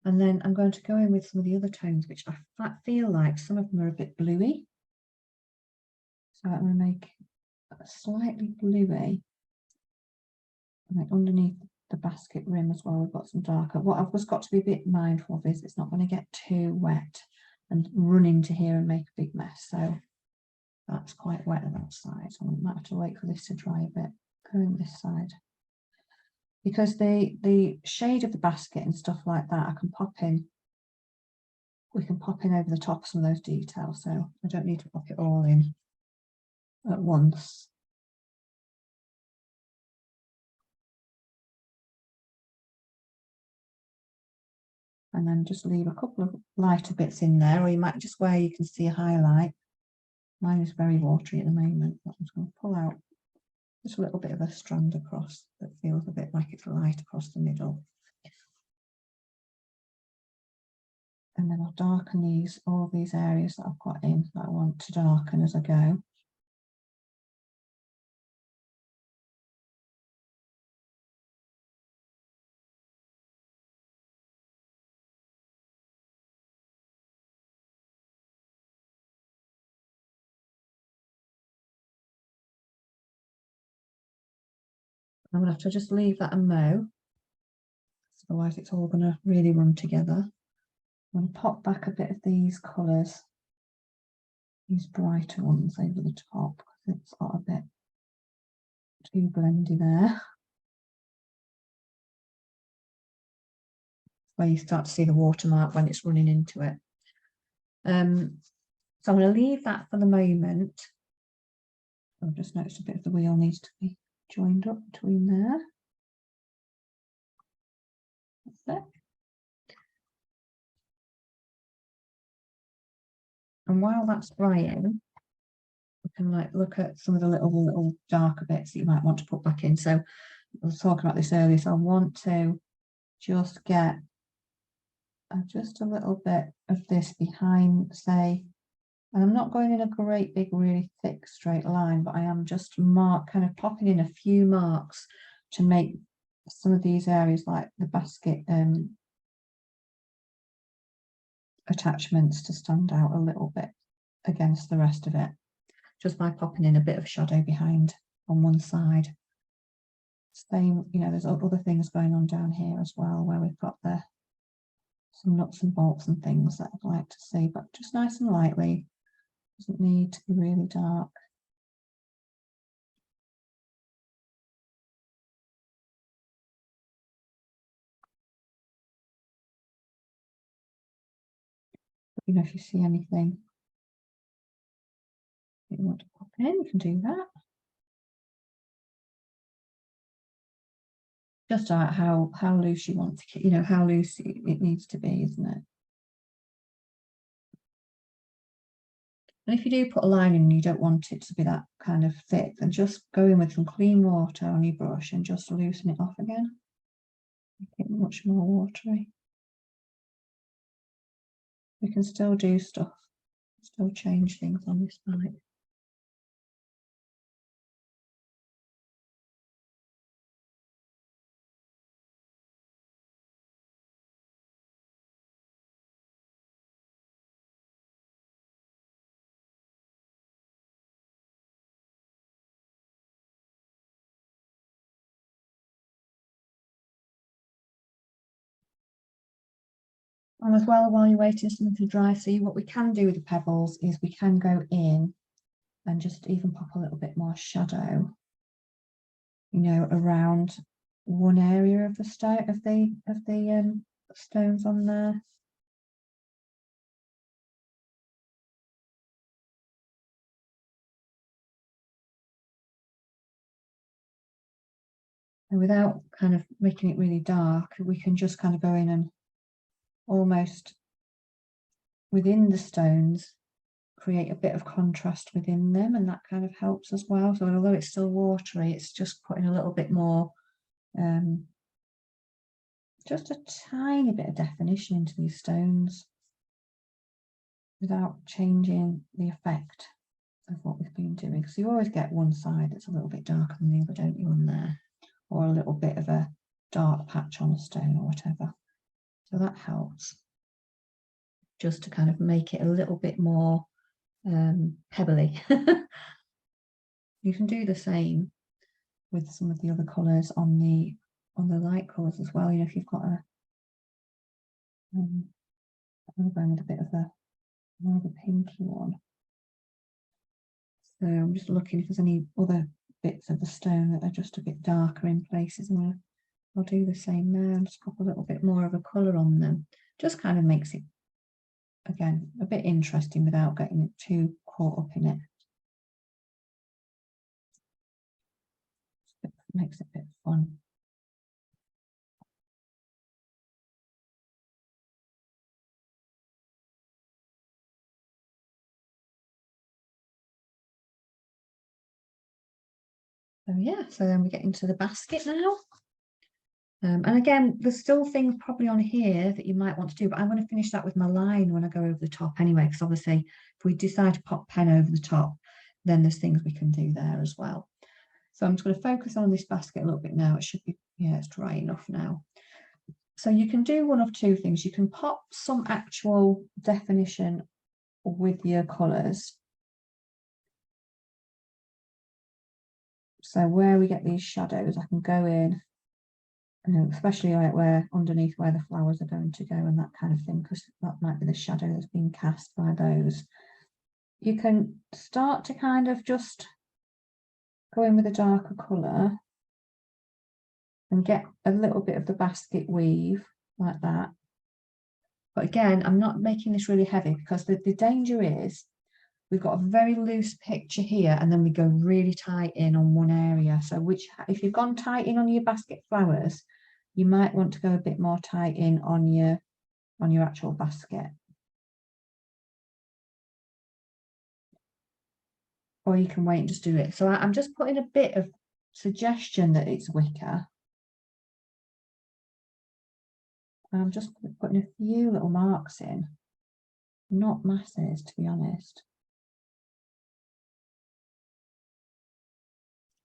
And then I'm going to go in with some of the other tones, which I feel like some of them are a bit bluey. So I'm going to make a slightly bluey. And then underneath the basket rim as well, we've got some darker. What I've just got to be a bit mindful of is it's not going to get too wet and run into here and make a big mess. So that's quite wet on that side. So I might have to wait for this to dry a bit. Go in this side. because the shade of the basket and stuff like that, I can pop in. We can pop in over the top of some of those details, so I don't need to pop it all in at once. And then just leave a couple of lighter bits in there, or you might just where you can see a highlight. Mine is very watery at the moment, but I'm just going to pull out just a little bit of a strand across that feels a bit like it's light across the middle. And then I'll darken all these areas that I've got in that I want to darken as I go. I'm going to have to just leave that a mo, otherwise it's all going to really run together. I'm going to pop back a bit of these colours, these brighter ones over the top, because it's got a bit too blendy there. Where you start to see the watermark when it's running into it. So I'm going to leave that for the moment. I've just noticed a bit of the wheel needs to be joined up between there. That's it. And while that's drying, we can like look at some of the little darker bits that you might want to put back in. So I was talking about this earlier, so I want to just get just a little bit of this behind, say, and I'm not going in a great big really thick straight line, but I am just kind of popping in a few marks to make some of these areas like the basket attachments to stand out a little bit against the rest of it, just by popping in a bit of shadow behind on one side. Same, you know, there's other things going on down here as well, where we've got some nuts and bolts and things that I'd like to see, but just nice and lightly. Doesn't need to be really dark. But, you know, if you see anything that you want to pop in, you can do that. Just how loose you want to, you know, how loose it needs to be, isn't it? And if you do put a line in and you don't want it to be that kind of thick, then just go in with some clean water on your brush and just loosen it off again. Make it much more watery. We can still do stuff, still change things on this bike. And as well, while you're waiting for something to dry, see what we can do with the pebbles is we can go in and just even pop a little bit more shadow, you know, around one area of the stone of the stones on there. And without kind of making it really dark, we can just kind of go in and almost within the stones create a bit of contrast within them, and that kind of helps as well. So although it's still watery, it's just putting a little bit more, just a tiny bit of definition into these stones without changing the effect of what we've been doing. So you always get one side that's a little bit darker than the other, don't you, on there, or a little bit of a dark patch on a stone or whatever. So that helps just to kind of make it a little bit more pebbly. You can do the same with some of the other colours on the light colours as well. You know, if you've got I'm going with a bit of a more of a pinky one. So I'm just looking if there's any other bits of the stone that are just a bit darker in places. I'm going to I'll do the same now and just pop a little bit more of a colour on them. Just kind of makes it, again, a bit interesting without getting it too caught up in it. It makes it a bit fun. So yeah, so then we get into the basket now. And again, there's still things probably on here that you might want to do, but I'm going to finish that with my line when I go over the top anyway, because obviously if we decide to pop pen over the top, then there's things we can do there as well. So I'm just going to focus on this basket a little bit now. It should be, yeah, it's dry enough now. So you can do one of two things. You can pop some actual definition with your colours. So where we get these shadows, I can go in, especially like where underneath where the flowers are going to go and that kind of thing, because that might be the shadow that's being cast by those. You can start to kind of just go in with a darker colour and get a little bit of the basket weave like that. But again, I'm not making this really heavy because the danger is we've got a very loose picture here and then we go really tight in on one area. So if you've gone tight in on your basket flowers, you might want to go a bit more tight in on your actual basket. Or you can wait and just do it. So I'm just putting a bit of suggestion that it's wicker. I'm just putting a few little marks in, not masses, to be honest.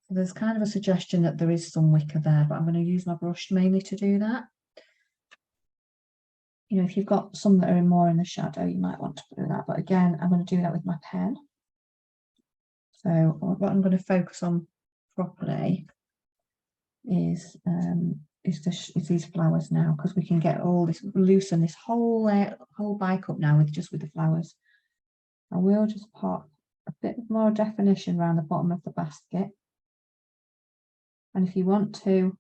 So there's kind of a suggestion that there is some wicker there, but I'm going to use my brush mainly to do that. You know, if you've got some that are more in the shadow, you might want to do that. But again, I'm going to do that with my pen. So what I'm going to focus on properly is these flowers now, because we can get all this, loosen this whole bike up now with the flowers. I will just pop a bit more definition around the bottom of the basket. And if you want to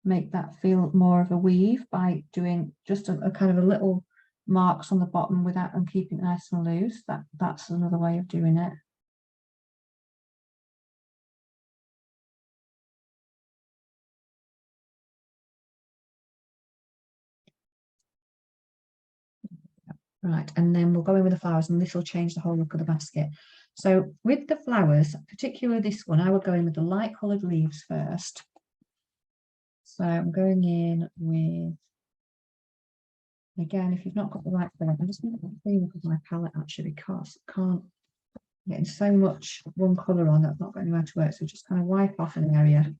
make that feel more of a weave by doing just a kind of a little marks on the bottom without and keeping it nice and loose, that's another way of doing it. Right, and then we'll go in with the flowers and this will change the whole look of the basket. So with the flowers, particularly this one, I would go in with the light coloured leaves first. So I'm going in with, again, if you've not got the right colour, I'm just going to clean up with my palette actually, because I can't get so much one colour on that's not got anywhere to work. So just kind of wipe off an area.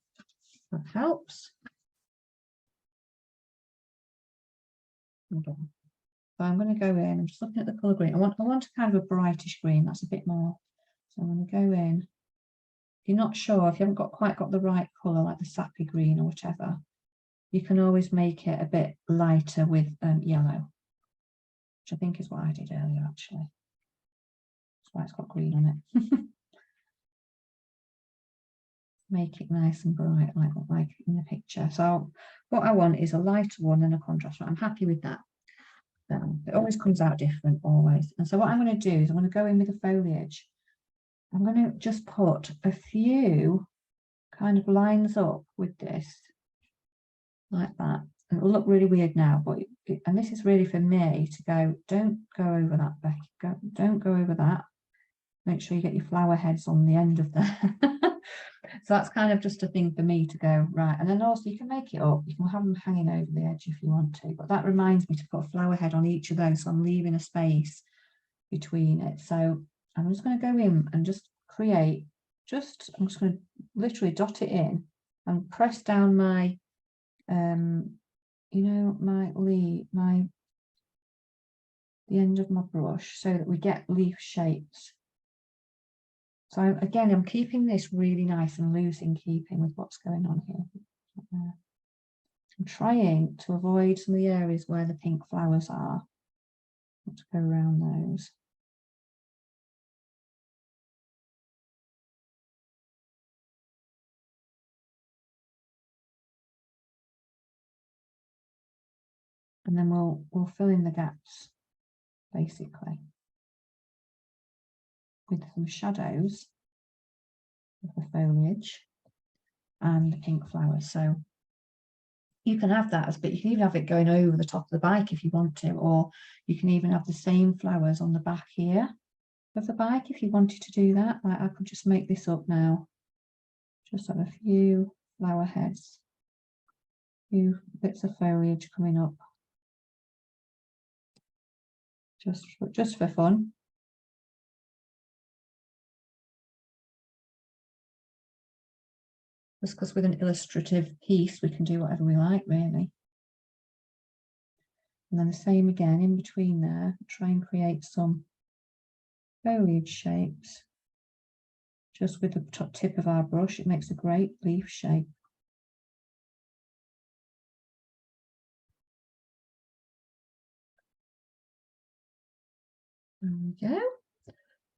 That helps. Okay. So I'm going to go in, I'm just looking at the colour green. I want a kind of a brightish green, that's a bit more. So I'm going to go in. If you're not sure, if you haven't quite got the right colour, like the sappy green or whatever, you can always make it a bit lighter with yellow, which I think is what I did earlier actually. That's why it's got green on it. Make it nice and bright like in the picture. So what I want is a lighter one and a contrast one. I'm happy with that. It always comes out different, always. And so what I'm going to do is I'm going to go in with the foliage. I'm going to just put a few kind of lines up with this, like that. And it'll look really weird now, but and this is really for me to go, don't go over that, Becky. Don't go over that. Make sure you get your flower heads on the end of that. So that's kind of just a thing for me to go, right. And then also you can make it up. You can have them hanging over the edge if you want to. But that reminds me to put a flower head on each of those. So I'm leaving a space between it. So I'm just going to go in and just create, I'm just going to literally dot it in and press down my, you know, the end of my brush so that we get leaf shapes. So again, I'm keeping this really nice and loose in keeping with what's going on here. I'm trying to avoid some of the areas where the pink flowers are. Let's go around those. And then we'll fill in the gaps basically with some shadows of the foliage and the pink flowers. So you can have that but you can even have it going over the top of the bike if you want to, or you can even have the same flowers on the back here of the bike if you wanted to do that. Like I could just make this up now, just have a few flower heads, few bits of foliage coming up, just for fun. Just because with an illustrative piece we can do whatever we like really. And then the same again in between there, try and create some foliage shapes just with the top tip of our brush. It makes a great leaf shape. There we go.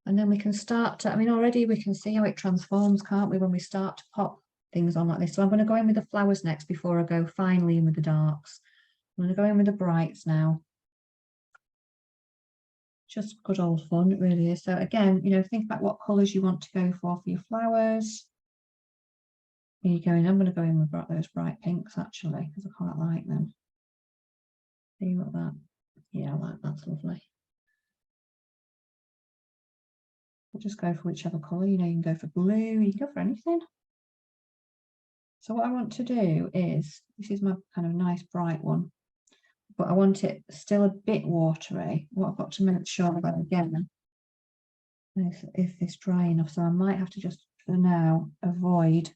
And then we can start to, I mean, already we can see how it transforms, can't we, when we start to pop things on like this. So I'm going to go in with the flowers next before I go finally in with the darks. I'm going to go in with the brights now. Just good old fun, it really is. So again, you know, think about what colours you want to go for your flowers. Here you go, and I'm going to go in with those bright pinks actually, because I quite like them. See what that, yeah, I like that's lovely. We'll just go for whichever colour, you know, you can go for blue, you can go for anything. So what I want to do is, this is my kind of nice bright one, but I want it still a bit watery. What I've got to make sure about again is if it's dry enough, so I might have to just for now avoid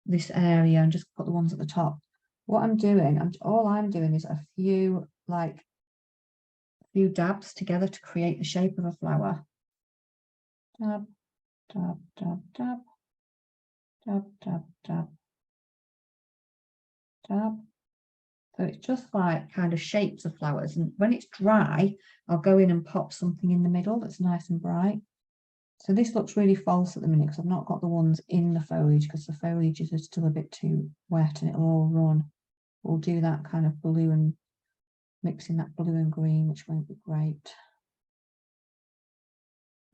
this area and just put the ones at the top. What I'm doing, all I'm doing is a few dabs together to create the shape of a flower. Dab, dab, dab, dab, dab, dab, dab, dab. So it's just like kind of shapes of flowers, and when it's dry I'll go in and pop something in the middle that's nice and bright. So this looks really false at the minute because I've not got the ones in the foliage because the foliage is still a bit too wet and it'll all run. We'll do that kind of blue and mixing that blue and green, which won't be great.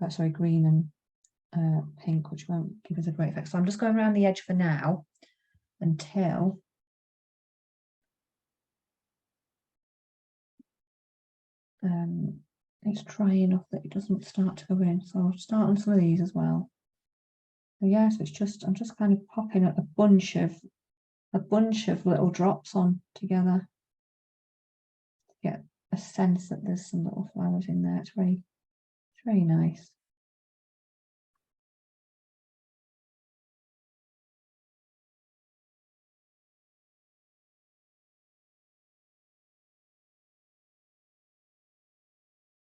Sorry, green and pink, which won't give us a great effect. So I'm just going around the edge for now until it's dry enough that it doesn't start to go in. So I'll start on some of these as well. So yeah, so it's just, I'm just kind of popping a bunch of little drops on together to get a sense that there's some little flowers in there. It's very nice.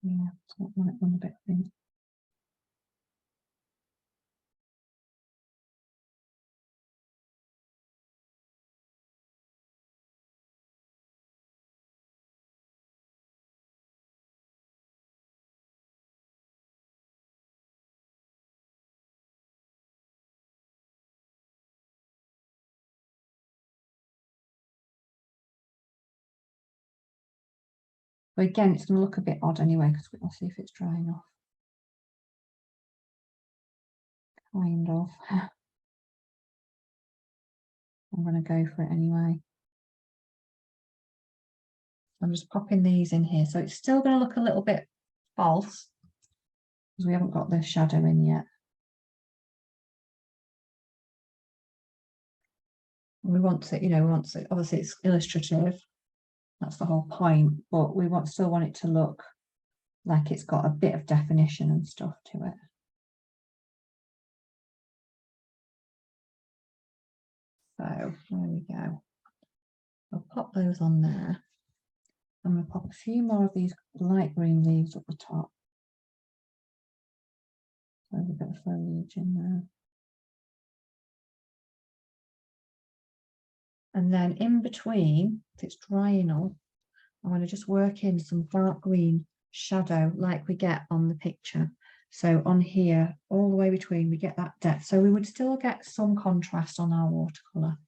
Yeah, so that might one a bit thin. But again, it's going to look a bit odd anyway because we'll see if it's dry enough. Kind of. I'm going to go for it anyway. I'm just popping these in here. So it's still going to look a little bit false because we haven't got the shadow in yet. We want to, you know, obviously it's illustrative. That's the whole point, but we still want it to look like it's got a bit of definition and stuff to it. So there we go. I'll pop those on there. I'm going to pop a few more of these light green leaves up the top. So there's a bit of foliage in there. And then in between, if it's dry enough, I'm going to just work in some dark green shadow like we get on the picture. So on here, all the way between, we get that depth. So we would still get some contrast on our watercolour.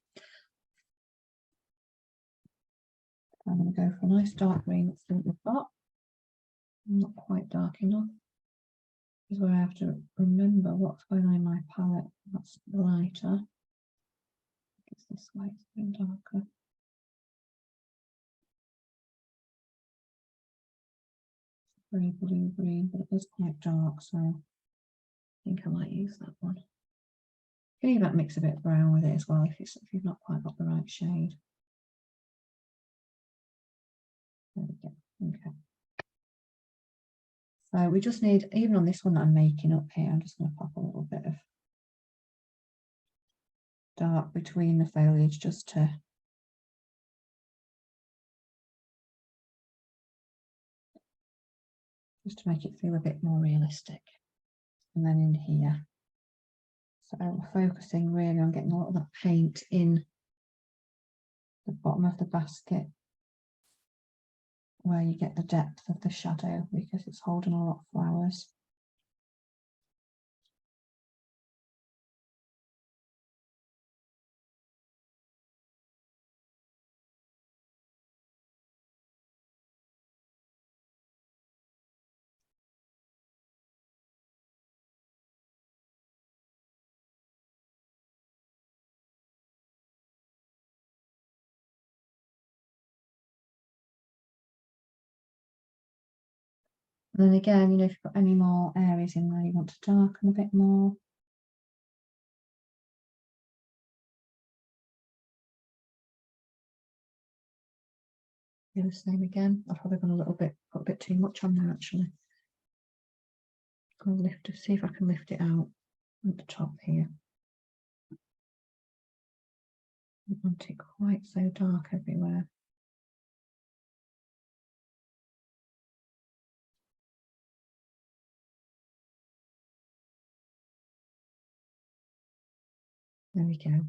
I'm going to go for a nice dark green. That's what we've got. Not quite dark enough. This is where I have to remember what's going on in my palette. That's lighter. It's this way, it's a bit darker. Very blue green, but it is quite dark, so I think I might use that one. You can even mix a bit of brown with it as well if you've not quite got the right shade. There we go. Okay. So we just need, even on this one that I'm making up here, I'm just going to pop a little bit of dark between the foliage just to make it feel a bit more realistic. And then in here, so we're focusing really on getting a lot of that paint in the bottom of the basket where you get the depth of the shadow because it's holding a lot of flowers. And then again, you know, if you've got any more areas in there you want to darken a bit more. Do the same again. I've probably gone a little bit, put a bit too much on there actually. I'll lift it, see if I can lift it out at the top here. I don't want it quite so dark everywhere. There we go.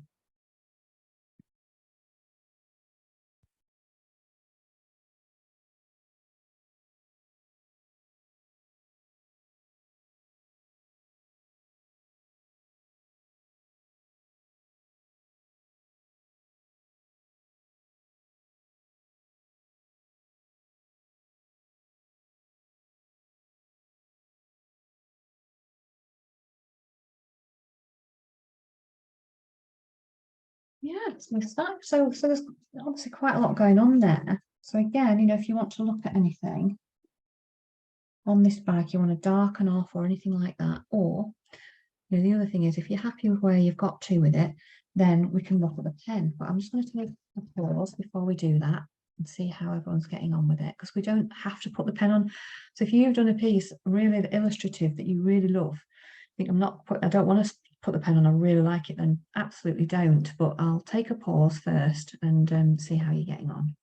Yeah, it's my stack. So there's obviously quite a lot going on there. So again, you know, if you want to look at anything on this bag, you want to darken off or anything like that, or you know, the other thing is if you're happy with where you've got to with it, then we can look at the pen. But I'm just going to take a pause before we do that and see how everyone's getting on with it, because we don't have to put the pen on. So if you've done a piece really illustrative that you really love, I don't want to put the pen on, I really like it, then absolutely don't. But I'll take a pause first and see how you're getting on.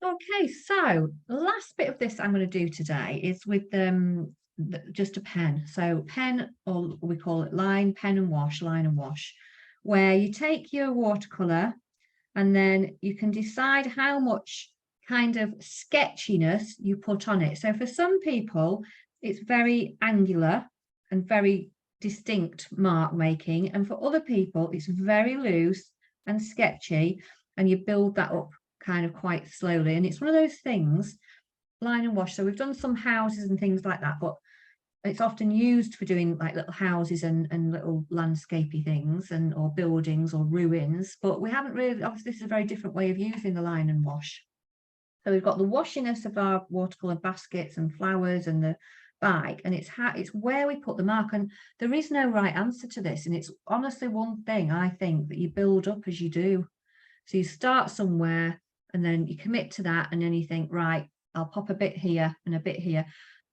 Okay, so the last bit of this I'm going to do today is with just a pen. So pen, or we call it line, pen and wash, line and wash, where you take your watercolour and then you can decide how much kind of sketchiness you put on it. So for some people, it's very angular and very distinct mark making. And for other people, it's very loose and sketchy, and you build that up kind of quite slowly. And it's one of those things, line and wash. So we've done some houses and things like that, but it's often used for doing like little houses and little landscapey things and or buildings or ruins, but we haven't really, obviously this is a very different way of using the line and wash. So we've got the washiness of our watercolor baskets and flowers and the bag, and it's where we put the mark. And there is no right answer to this, and it's honestly one thing I think that you build up as you do. So you start somewhere and then you commit to that, and then you think, right, I'll pop a bit here and a bit here.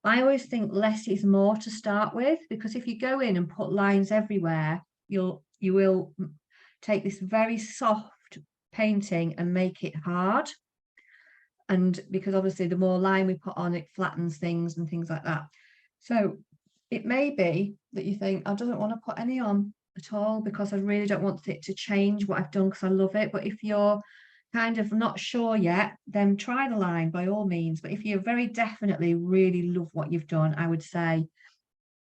I always think less is more to start with, because if you go in and put lines everywhere, you will take this very soft painting and make it hard. And because obviously the more line we put on, it flattens things and things like that. So it may be that you think, I don't want to put any on at all because I really don't want it to change what I've done because I love it. But if you're kind of not sure yet, then try the line by all means. But if you very definitely really love what you've done, I would say,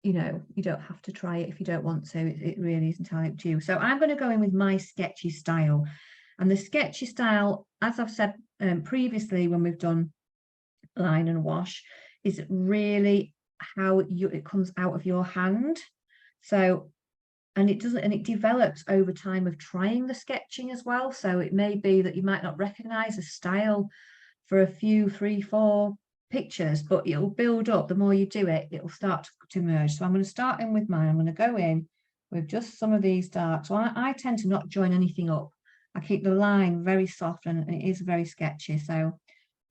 you know, you don't have to try it if you don't want to. It really is entirely up to you. So I'm going to go in with my sketchy style. And the sketchy style, as I've said previously when we've done line and wash, is really how it comes out of your hand. So, and it develops over time of trying the sketching as well. So it may be that you might not recognize a style for a few, 3, 4 pictures, but it'll build up. The more you do it, it'll start to merge. So I'm going to start in with mine. I'm going to go in with just some of these darks. So I tend to not join anything up. I keep the line very soft, and it is very sketchy. So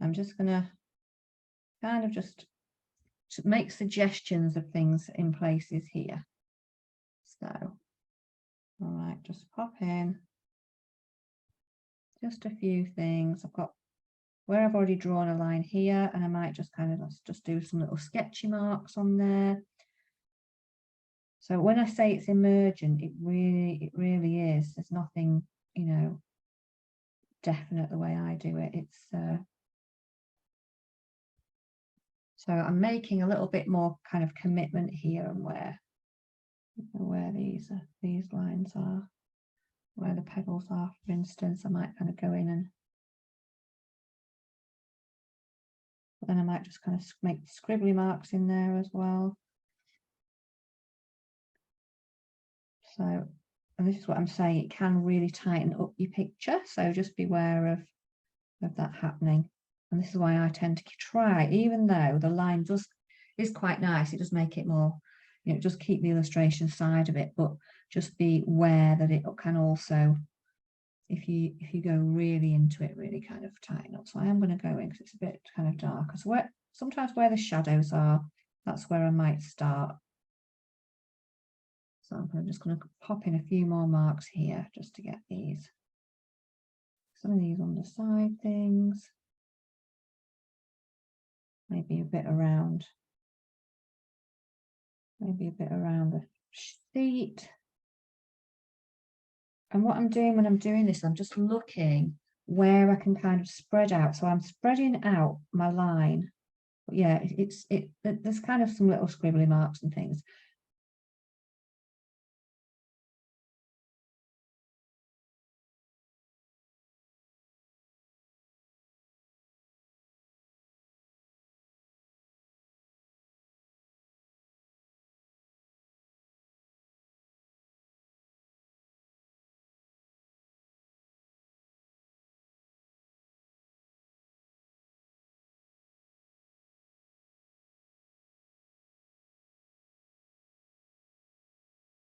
I'm just going to kind of just make suggestions of things in places here. So, all right, just pop in just a few things. I've got where I've already drawn a line here, and I might just kind of just do some little sketchy marks on there. So when I say it's emergent, it really is. There's nothing, you know, definite the way I do it. It's so I'm making a little bit more kind of commitment here, and where these lines are, where the petals are, for instance. I might kind of go in, and then I might just kind of make scribbly marks in there as well. So, and this is what I'm saying, it can really tighten up your picture, so just beware of that happening. And this is why I tend to try, even though the line is quite nice, it does make it more, you know, just keep the illustration side of it, but just be aware that it can also, if you go really into it, really kind of tighten up. So I am going to go in because it's a bit kind of darker. So sometimes where the shadows are, that's where I might start. So I'm just going to pop in a few more marks here just to get these, some of these on the side things, maybe a bit around the sheet. And what I'm doing when I'm doing this, I'm just looking where I can kind of spread out. So I'm spreading out my line. But yeah, there's kind of some little scribbly marks and things.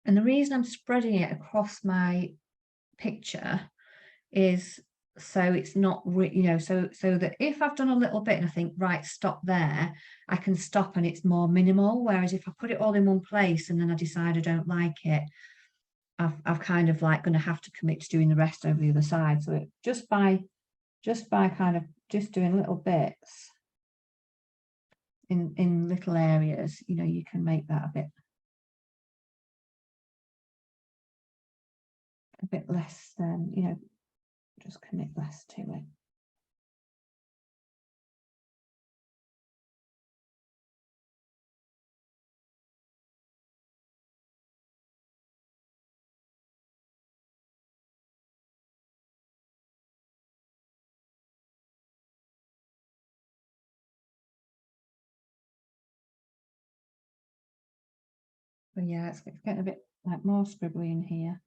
And the reason I'm spreading it across my picture is so it's not, you know, so that if I've done a little bit and I think, right, stop there, I can stop and it's more minimal. Whereas if I put it all in one place and then I decide I don't like it, I've kind of like going to have to commit to doing the rest over the other side. So just by kind of just doing little bits in little areas, you know, you can make that a bit less than, you know, just commit less to it. But yeah, it's getting a bit like more scribbly in here.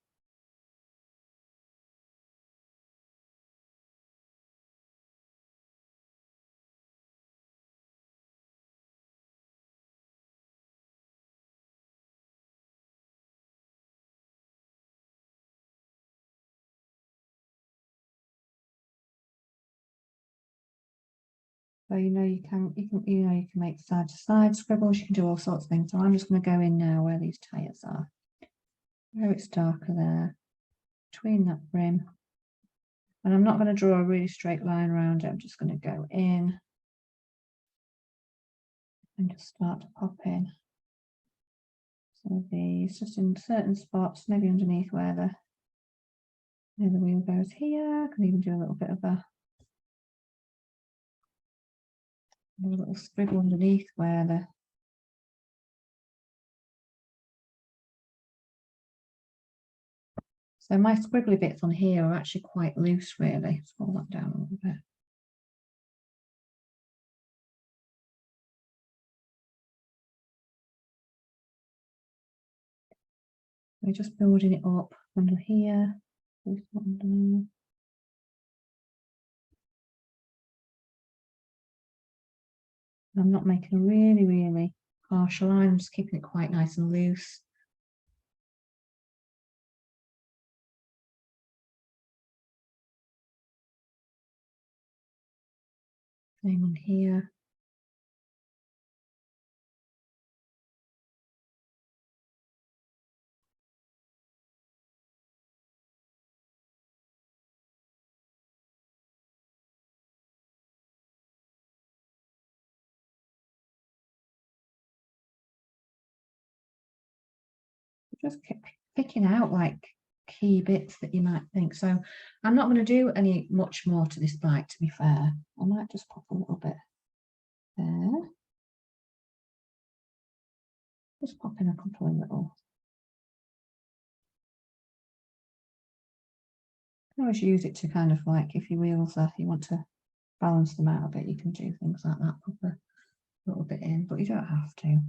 So you know you can make side to side scribbles, you can do all sorts of things. So I'm just going to go in now where these tires are, where it's darker there, between that brim. And I'm not going to draw a really straight line around it. I'm just going to go in and just start to pop in some of these, just in certain spots, maybe underneath where the wheel goes here. I can even do a little bit of a little scribble underneath where the So my squiggly bits on here are actually quite loose, really. Let's pull that down a little bit. We're just building it up under here. I'm not making a really, really harsh line. I'm just keeping it quite nice and loose. Same on here. Just keep picking out like key bits that you might think. So I'm not going to do any much more to this bite, to be fair. I might just pop a little bit there. Just pop in a couple of little. You can always use it to kind of like, if your wheels are, you want to balance them out a bit, you can do things like that, pop a little bit in, but you don't have to.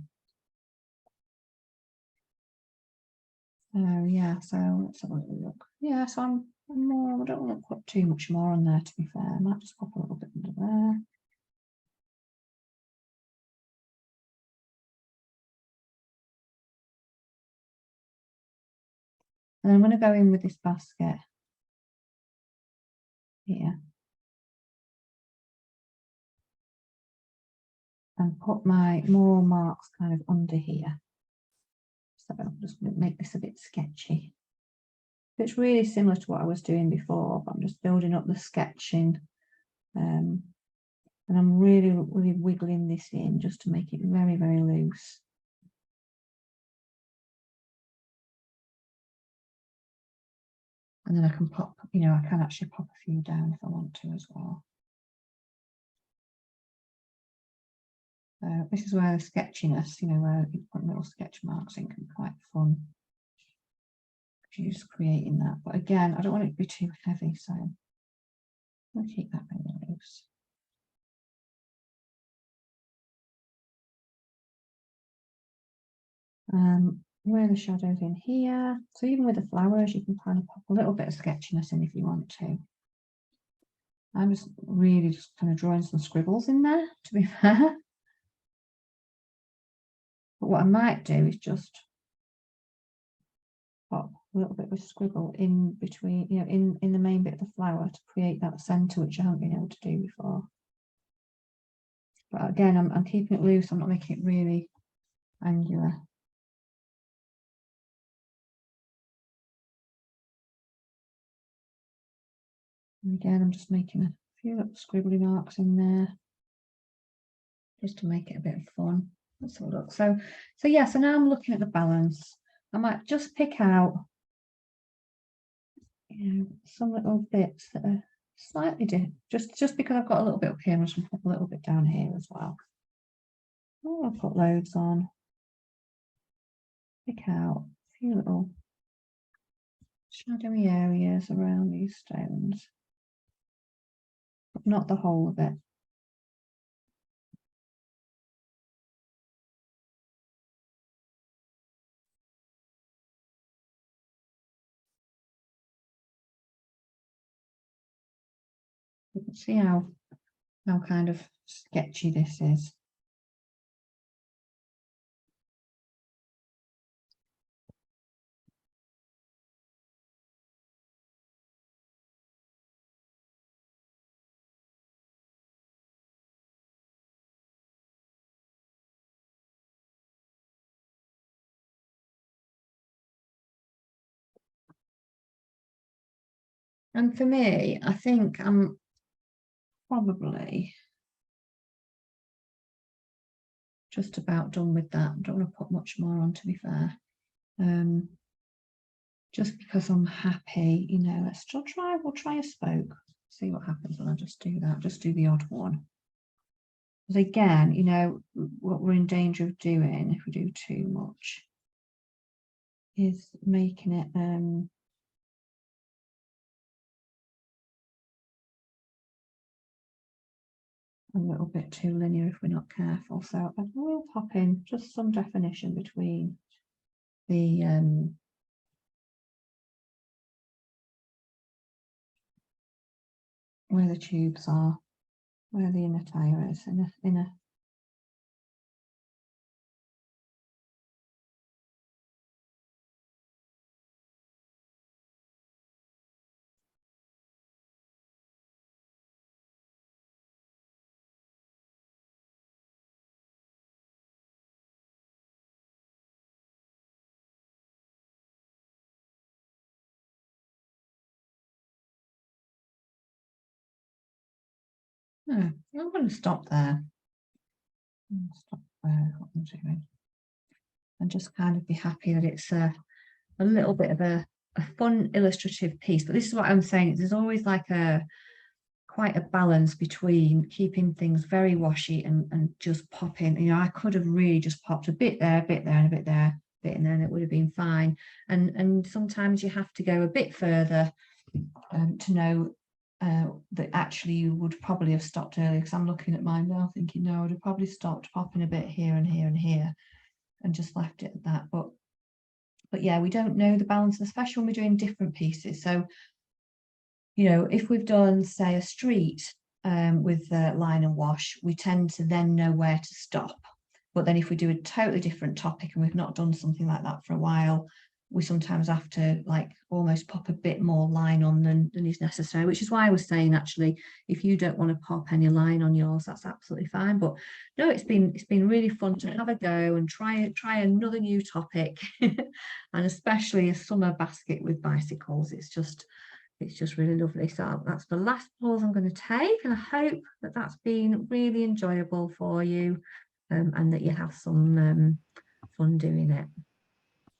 So yeah, so let's have a little look. Yeah, so I'm more, I don't want to put too much more on there, to be fair. I might just pop a little bit under there. And I'm going to go in with this basket here and put my more marks kind of under here. So I'm just going to make this a bit sketchy. It's really similar to what I was doing before, but I'm just building up the sketching. And I'm really, really wiggling this in just to make it very, very loose. And then I can pop, you know, I can actually pop a few down if I want to as well. This is where the sketchiness, you know, where you put little sketch marks in can be quite fun. You're just creating that. But again, I don't want it to be too heavy, so I'll keep that very loose. Where the shadows in here. So even with the flowers, you can kind of pop a little bit of sketchiness in if you want to. I'm just really just kind of drawing some scribbles in there, to be fair. But what I might do is just pop a little bit of scribble in between, you know, in the main bit of the flower to create that centre, which I haven't been able to do before. But again, I'm keeping it loose. I'm not making it really angular. And again, I'm just making a few little scribbly marks in there just to make it a bit of fun. Let's have a look. So yeah, so now I'm looking at the balance. I might just pick out, you know, some little bits that are slightly different. Just because I've got a little bit up here, I'm just going to put a little bit down here as well. Oh, I'll put loads on. Pick out a few little shadowy areas around these stones, but not the whole of it. You can see how kind of sketchy this is. And for me, I think I'm probably just about done with that. I don't want to put much more on, to be fair. Just because I'm happy, you know, we'll try a spoke, see what happens when I just do that, just do the odd one. But again, you know, what we're in danger of doing if we do too much is making it a little bit too linear if we're not careful. So I will pop in just some definition between the where the tubes are, where the inner tire is, inner. No, I'm going to stop there. Stop there, what I'm doing. And just kind of be happy that it's a little bit of a fun illustrative piece. But this is what I'm saying, there's always like quite a balance between keeping things very washy and just popping. You know, I could have really just popped a bit there, a bit there, and a bit there, a bit, and then it would have been fine. And sometimes you have to go a bit further to know that actually you would probably have stopped earlier, because I'm looking at mine now thinking, no, I would have probably stopped popping a bit here and here and here and just left it at that. But yeah, we don't know the balance, especially when we're doing different pieces. So, you know, if we've done, say, a street with line and wash, we tend to then know where to stop. But then if we do a totally different topic and we've not done something like that for a while, we sometimes have to like almost pop a bit more line on than is necessary, which is why I was saying, actually, if you don't want to pop any line on yours, that's absolutely fine. But no, it's been really fun to have a go and try another new topic. And especially a summer basket with bicycles, it's just really lovely. So that's the last pause I'm going to take, and I hope that that's been really enjoyable for you, and that you have some fun doing it.